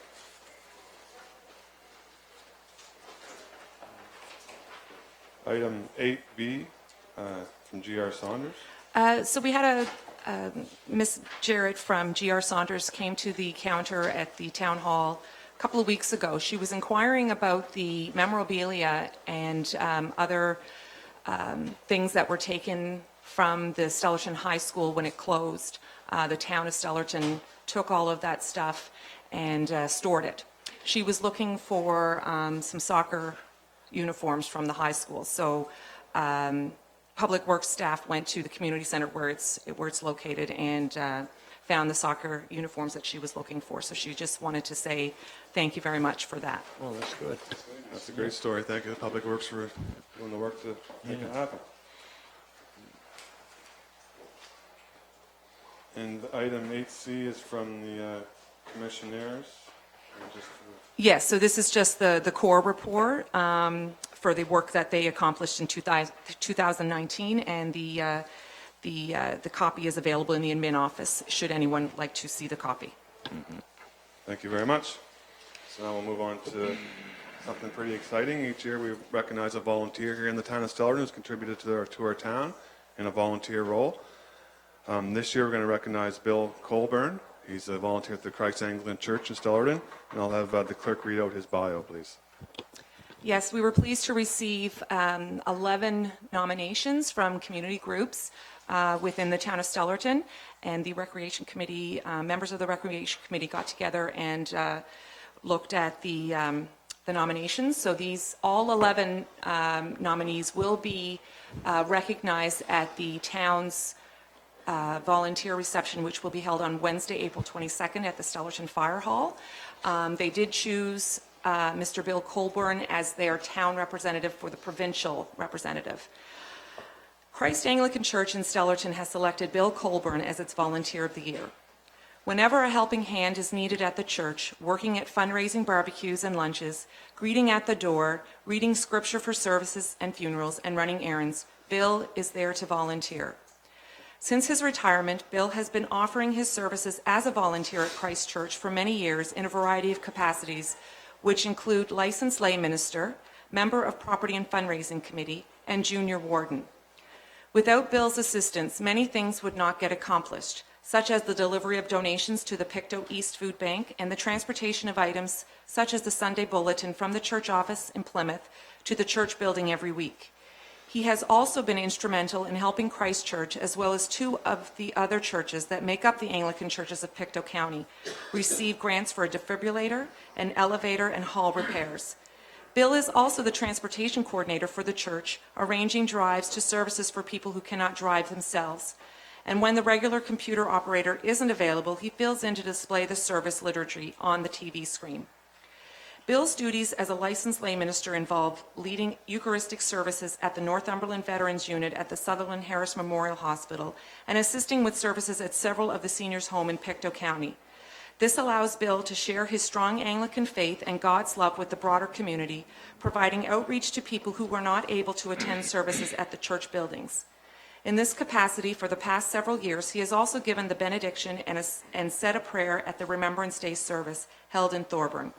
Item 8B from G.R. Saunders. So we had Miss Jarrett from G.R. Saunders came to the counter at the town hall a couple of weeks ago. She was inquiring about the memorabilia and other things that were taken from the Stellarton High School when it closed. The town of Stellarton took all of that stuff and stored it. She was looking for some soccer uniforms from the high school. So Public Works staff went to the community center where it's located and found the soccer uniforms that she was looking for. So she just wanted to say thank you very much for that. Well, that's good. That's a great story. Thank you to Public Works for doing the work to make it happen. And item 8C is from the commissioners. Yes, so this is just the core report for the work that they accomplished in 2019, and the copy is available in the admin office should anyone like to see the copy. Thank you very much. So now we'll move on to something pretty exciting. Each year we recognize a volunteer here in the town of Stellarton who's contributed to our town in a volunteer role. This year we're going to recognize Bill Colburn. He's a volunteer at the Christ Anglican Church in Stellarton, and I'll have the clerk read out his bio, please. Yes, we were pleased to receive 11 nominations from community groups within the town of Stellarton, and the Recreation Committee, members of the Recreation Committee got together and looked at the nominations. So all 11 nominees will be recognized at the town's volunteer reception, which will be held on Wednesday, April 22nd at the Stellarton Fire Hall. They did choose Mr. Bill Colburn as their town representative for the provincial representative. Christ Anglican Church in Stellarton has selected Bill Colburn as its Volunteer of the Year. Whenever a helping hand is needed at the church, working at fundraising barbecues and lunches, greeting at the door, reading scripture for services and funerals, and running errands, Bill is there to volunteer. Since his retirement, Bill has been offering his services as a volunteer at Christ Church for many years in a variety of capacities, which include licensed lay minister, member of Property and Fundraising Committee, and junior warden. Without Bill's assistance, many things would not get accomplished, such as the delivery of donations to the Pictou East Food Bank and the transportation of items such as the Sunday Bulletin from the church office in Plymouth to the church building every week. He has also been instrumental in helping Christ Church, as well as two of the other churches that make up the Anglican churches of Pictou County, receive grants for a defibrillator, an elevator, and hall repairs. Bill is also the transportation coordinator for the church, arranging drives to services for people who cannot drive themselves. And when the regular computer operator isn't available, he fills in to display the service liturgy on the TV screen. Bill's duties as a licensed lay minister involve leading Eucharistic services at the Northumberland Veterans Unit at the Sutherland Harris Memorial Hospital and assisting with services at several of the seniors' home in Pictou County. This allows Bill to share his strong Anglican faith and God's love with the broader community, providing outreach to people who were not able to attend services at the church buildings. In this capacity, for the past several years, he has also given the benediction and said a prayer at the Remembrance Day service held in Thorburn.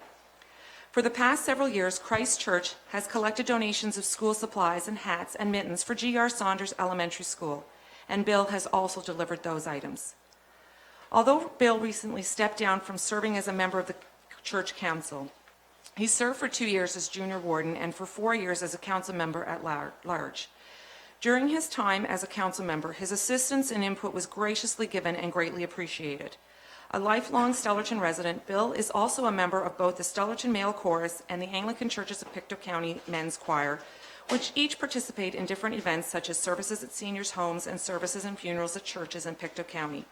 For the past several years, Christ Church has collected donations of school supplies and hats and mittens for G.R. Saunders Elementary School, and Bill has also delivered those items. Although Bill recently stepped down from serving as a member of the church council, he served for 2 years as junior warden and for 4 years as a council member at large. During his time as a council member, his assistance and input was graciously given and greatly appreciated. A lifelong Stellarton resident, Bill is also a member of both the Stellarton Male Chorus and the Anglican Churches of Pictou County Men's Choir, which each participate in different events such as services at seniors' homes and services and funerals at churches in Pictou County.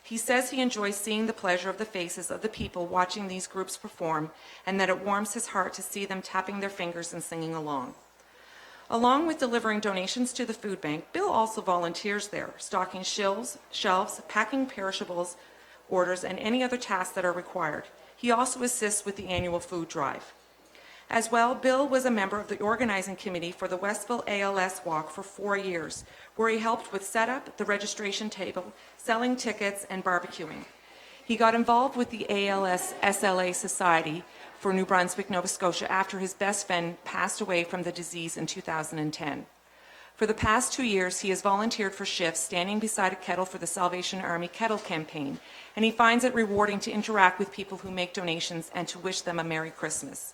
He says he enjoys seeing the pleasure of the faces of the people watching these groups perform, and that it warms his heart to see them tapping their fingers and singing along. Along with delivering donations to the food bank, Bill also volunteers there, stocking shelves, packing perishables, orders, and any other tasks that are required. He also assists with the annual food drive. As well, Bill was a member of the organizing committee for the Westville ALS Walk for 4 years, where he helped with setup, the registration table, selling tickets, and barbecuing. He got involved with the ALS SLA Society for New Brunswick, Nova Scotia, after his best friend passed away from the disease in 2010. For the past 2 years, he has volunteered for shifts standing beside a kettle for the Salvation Army Kettle Campaign, and he finds it rewarding to interact with people who make donations and to wish them a Merry Christmas.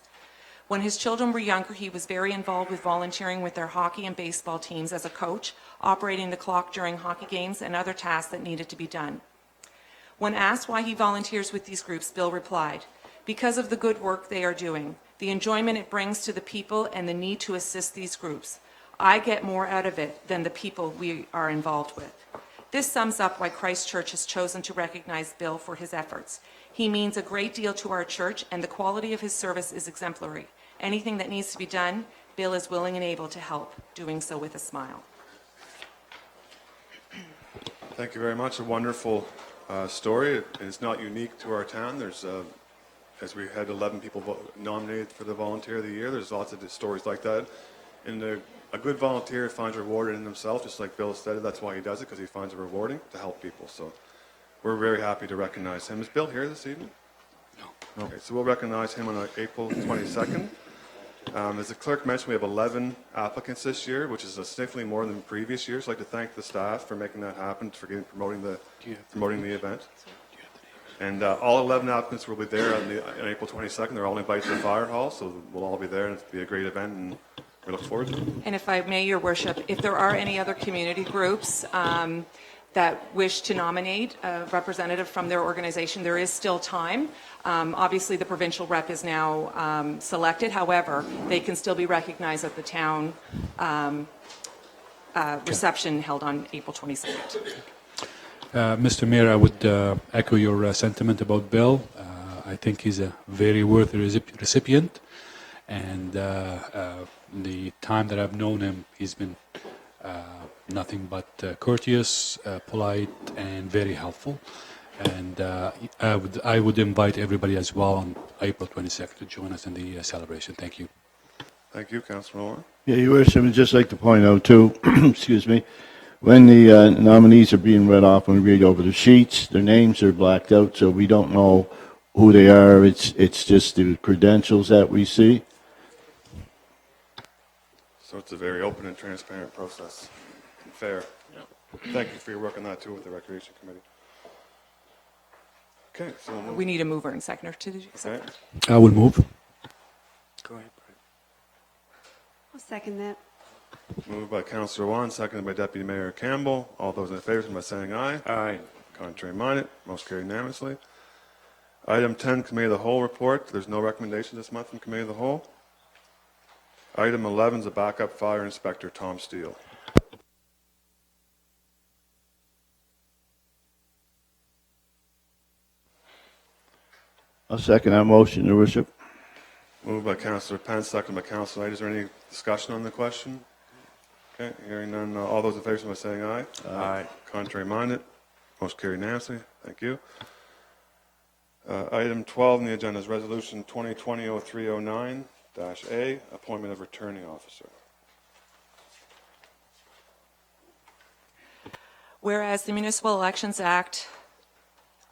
When his children were younger, he was very involved with volunteering with their hockey and baseball teams as a coach, operating the clock during hockey games and other tasks that needed to be done. When asked why he volunteers with these groups, Bill replied, "Because of the good work they are doing, the enjoyment it brings to the people, and the need to assist these groups. I get more out of it than the people we are involved with." This sums up why Christ Church has chosen to recognize Bill for his efforts. He means a great deal to our church, and the quality of his service is exemplary. Anything that needs to be done, Bill is willing and able to help, doing so with a smile. Thank you very much. A wonderful story. It's not unique to our town. There's, as we had 11 people nominated for the Volunteer of the Year, there's lots of stories like that. And a good volunteer finds rewarded in himself, just like Bill said. That's why he does it, because he finds it rewarding to help people. So we're very happy to recognize him. Is Bill here this evening? No. Okay, so we'll recognize him on April 22nd. As the clerk mentioned, we have 11 applicants this year, which is significantly more than previous years. I'd like to thank the staff for making that happen, for promoting the event. And all 11 applicants will be there on April 22nd. They're all invited to the fire hall, so we'll all be there, and it'll be a great event, and we look forward to it. And if I may, Your Worship, if there are any other community groups that wish to nominate a representative from their organization, there is still time. Obviously, the provincial rep is now selected. However, they can still be recognized at the town reception held on April 22nd. Mr. Mayor, I would echo your sentiment about Bill. I think he's a very worthy recipient, and the time that I've known him, he's been nothing but courteous, polite, and very helpful. And I would invite everybody as well on April 22nd to join us in the celebration. Thank you. Thank you, Councillor Owen. Yeah, Your Worship, I'd just like to point out too, excuse me, when the nominees are being read off and we read over the sheets, their names are blacked out, so we don't know who they are. It's just the credentials that we see. So it's a very open and transparent process. Fair. Thank you for your work on that too with the Recreation Committee. Okay, so we'll move. We need a mover and seconder to do so. Okay. I will move. Go ahead. I'll second that. Moved by Councillor Wan, seconded by Deputy Mayor Campbell. All those in favor, by saying aye. Aye. Contrary minded, most carried unanimously. Item 10, Committee of the Whole report. There's no recommendation this month from Committee of the Whole. Item 11 is a backup fire inspector, Tom Steele. I'll second that motion, Your Worship. Moved by Councillor Pence, seconded by Councillor Knight. Is there any discussion on the question? Okay, hearing none. All those in favor, by saying aye. Aye. Contrary minded, most carried unanimously. Thank you. Item 12 on the agenda is Resolution 2020-0309-A, appointment of returning officer. Whereas the Municipal Elections Act,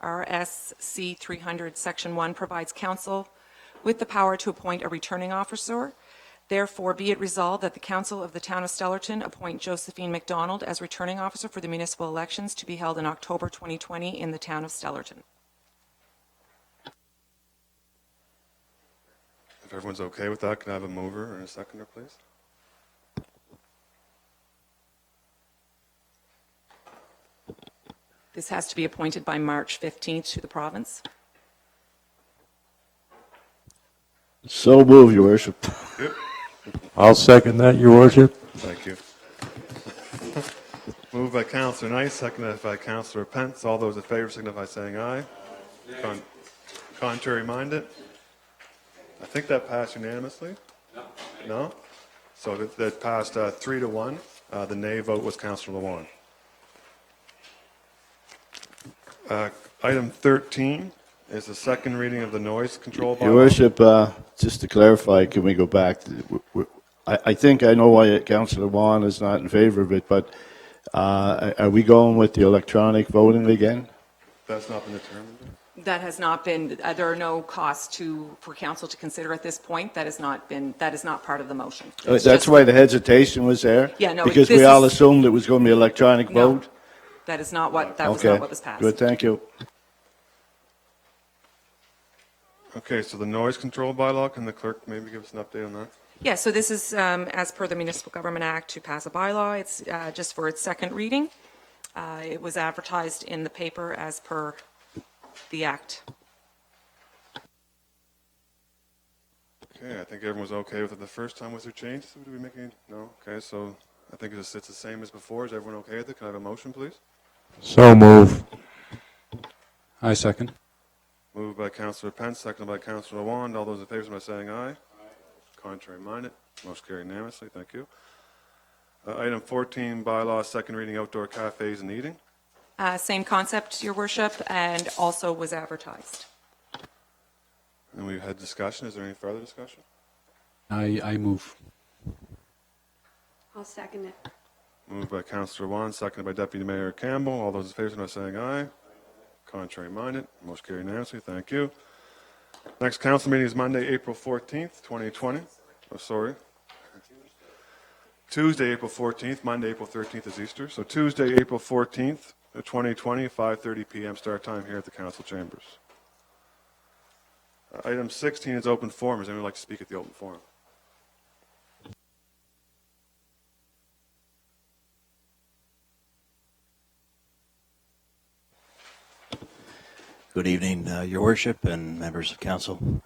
RSC 300, Section 1, provides council with the power to appoint a returning officer, therefore be it resolved that the Council of the Town of Stellarton appoint Josephine McDonald as returning officer for the municipal elections to be held in October 2020 in the Town of Stellarton. If everyone's okay with that, can I have a mover and a seconder, please? This has to be appointed by March 15th to the province. So move, Your Worship. Yep. I'll second that, Your Worship. Thank you. Moved by Councillor Knight, seconded by Councillor Pence. All those in favor signify by saying aye. Contrary minded? I think that passed unanimously. No? So that passed 3-1. The nay vote was Councillor Lewan. Item 13 is the second reading of the noise control bylaw. Your Worship, just to clarify, can we go back? I think I know why Councillor Wan is not in favor of it, but are we going with the electronic voting again? That's not been determined. That has not been, there are no costs for council to consider at this point. That is not part of the motion. It's That's just- why the hesitation was there? Yeah, no, Because this we all is- assumed it was going to be electronic No. vote? That is not what, that was Okay, not what was passed. good, thank you. Okay, so the noise control bylaw, can the clerk maybe give us an update on that? Yeah, so this is, as per the Municipal Government Act, to pass a bylaw. It's just for its second reading. It was advertised in the paper as per the Act. Okay, I think everyone was okay with it the first time. Was there changes? Did we make any? No? Okay, so I think it's the same as before. Is everyone okay with it? Can I have a motion, please? So move. I second. Moved by Councillor Pence, seconded by Councillor Wand. All those in favor by saying aye. Contrary minded, most carried unanimously. Thank you. Item 14, bylaw, second reading, outdoor cafes and eating. Same concept, Your Worship, and also was advertised. And we've had discussion. Is there any further discussion? I move. I'll second it. Moved by Councillor Wand, seconded by Deputy Mayor Campbell. All those in favor by saying aye. Contrary minded, most carried unanimously. Thank you. Next council meeting is Monday, April 14th, 2020. Oh, sorry. Tuesday, April 14th. Monday, April 13th is Easter. So Tuesday, April 14th, 2020, 5:30 p.m. start time here at the council chambers. Item 16 is open forum. Does anyone like to speak at the open forum? Good evening, Your Worship and members of council. And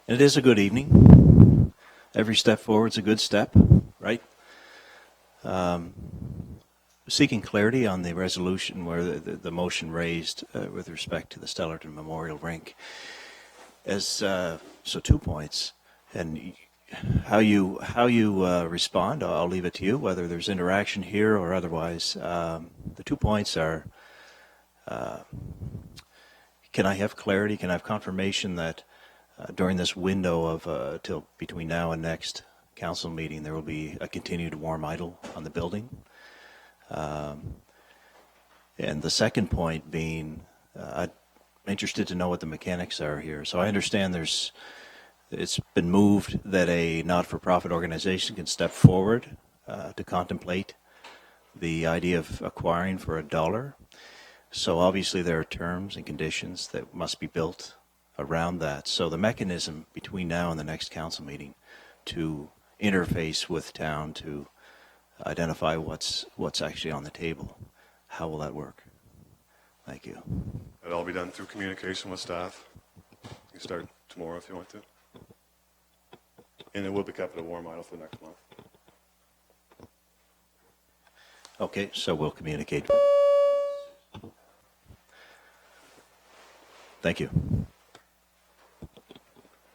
it is a good evening. Every step forward is a good step, right? Seeking clarity on the resolution where the motion raised with respect to the Stellarton Memorial Rink. So 2 points, and how you respond, I'll leave it to you, whether there's interaction here or otherwise. The 2 points are can I have clarity? Can I have confirmation that during this window of till between now and next council meeting, there will be a continued warm idle on the building? And the second point being, I'm interested to know what the mechanics are here. So I understand it's been moved that a not-for-profit organization can step forward to contemplate the idea of acquiring for $1. So obviously there are terms and conditions that must be built around that. So the mechanism between now and the next council meeting to interface with town to identify what's actually on the table, how will that work? Thank you. It'll all be done through communication with staff. You can start tomorrow if you want to. And it will be kept at a warm idle for the next month. Okay, so we'll communicate. Thank you.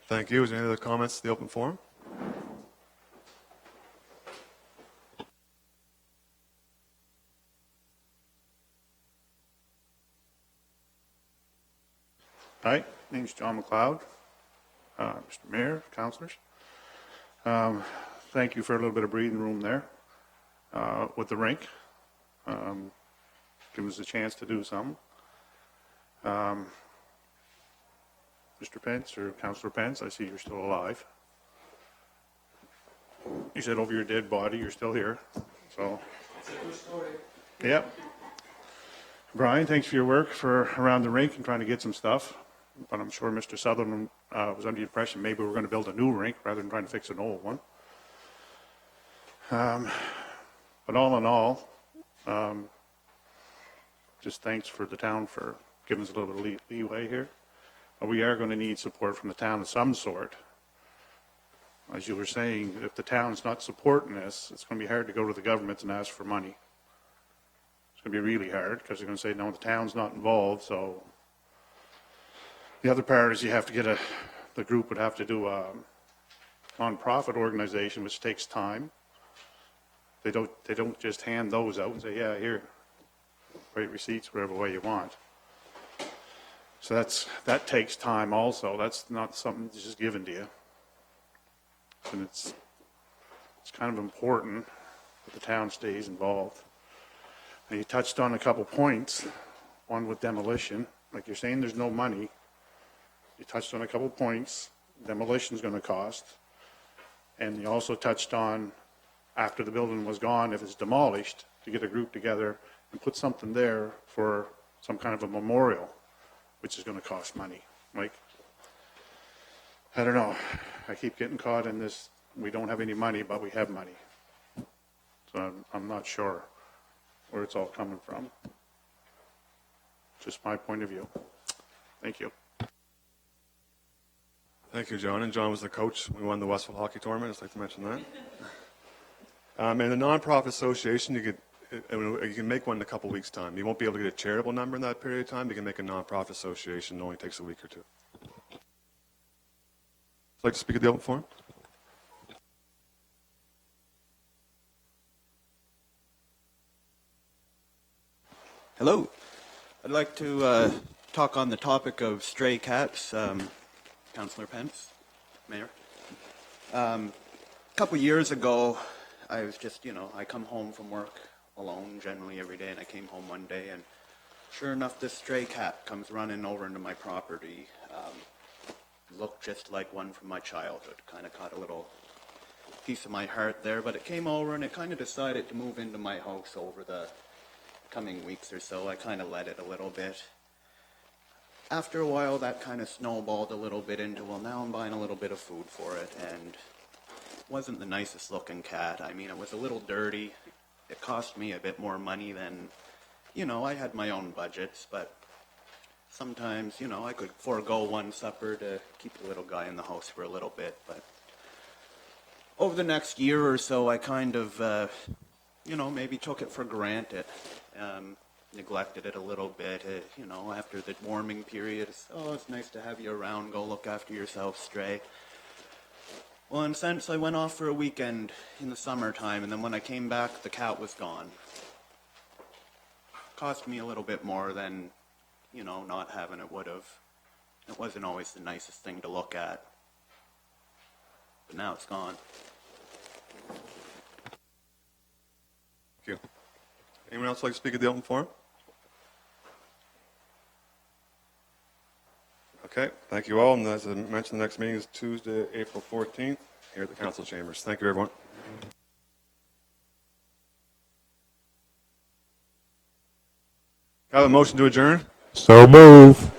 Thank you. Is there any other comments to the open forum? Hi, my name's John McLeod. Mr. Mayor, councillors. Thank you for a little bit of breathing room there with the rink. Give us a chance to do something. Mr. Pence or Councillor Pence, I see you're still alive. You said over your dead body, you're still here. So, yep. Brian, thanks for your work for around the rink and trying to get some stuff. But I'm sure Mr. Sutherland was under the impression maybe we're going to build a new rink rather than trying to fix an old one. But all in all, just thanks for the town for giving us a little bit of leeway here. We are going to need support from the town of some sort. As you were saying, if the town's not supporting this, it's going to be hard to go to the government and ask for money. It's going to be really hard because they're going to say, no, the town's not involved, so the other part is you have to get the group would have to do a non-profit organization, which takes time. They don't just hand those out and say, yeah, here, write receipts whatever way you want. So that takes time also. That's not something that's just given to you. And it's kind of important that the town stays involved. And you touched on a couple points, one with demolition. Like you're saying there's no money. You touched on a couple points. Demolition is going to cost. And you also touched on after the building was gone, if it's demolished, to get a group together and put something there for some kind of a memorial, which is going to cost money. Like, I don't know. I keep getting caught in this, we don't have any money, but we have money. So I'm not sure where it's all coming from. Just my point of view. Thank you. Thank you, John. And John was the coach. We won the Westville Hockey Tournament. I'd just like to mention that. And the nonprofit association, you can make one in a couple weeks' time. You won't be able to get a charitable number in that period of time. You can make a nonprofit association. It only takes a week or two. Would you like to speak at the open forum? Hello. I'd like to talk on the topic of stray cats. Councillor Pence, Mayor. A couple years ago, I was just, I come home from work alone generally every day, and I came home one day, and sure enough, this stray cat comes running over into my property. Looked just like one from my childhood. Kind of caught a little piece of my heart there, but it came over and it kind of decided to move into my house over the coming weeks or so. I kind of let it a little bit. After a while, that kind of snowballed a little bit into, well, now I'm buying a little bit of food for it, and it wasn't the nicest looking cat. I mean, it was a little dirty. It cost me a bit more money than, I had my own budgets, but sometimes, I could forego one supper to keep the little guy in the house for a little bit. But over the next year or so, I kind of, maybe took it for granted. Neglected it a little bit, after the warming period. It's nice to have you around, go look after yourself, stray. Well, in a sense, I went off for a weekend in the summertime, and then when I came back, the cat was gone. Cost me a little bit more than, you know, not having it would have. It wasn't always the nicest thing to look at. But now it's gone. Thank you. Anyone else like to speak at the open forum? Okay, thank you all. And as I mentioned, the next meeting is Tuesday, April 14th, here at the council chambers. Thank you, everyone. Have a motion to adjourn? So move.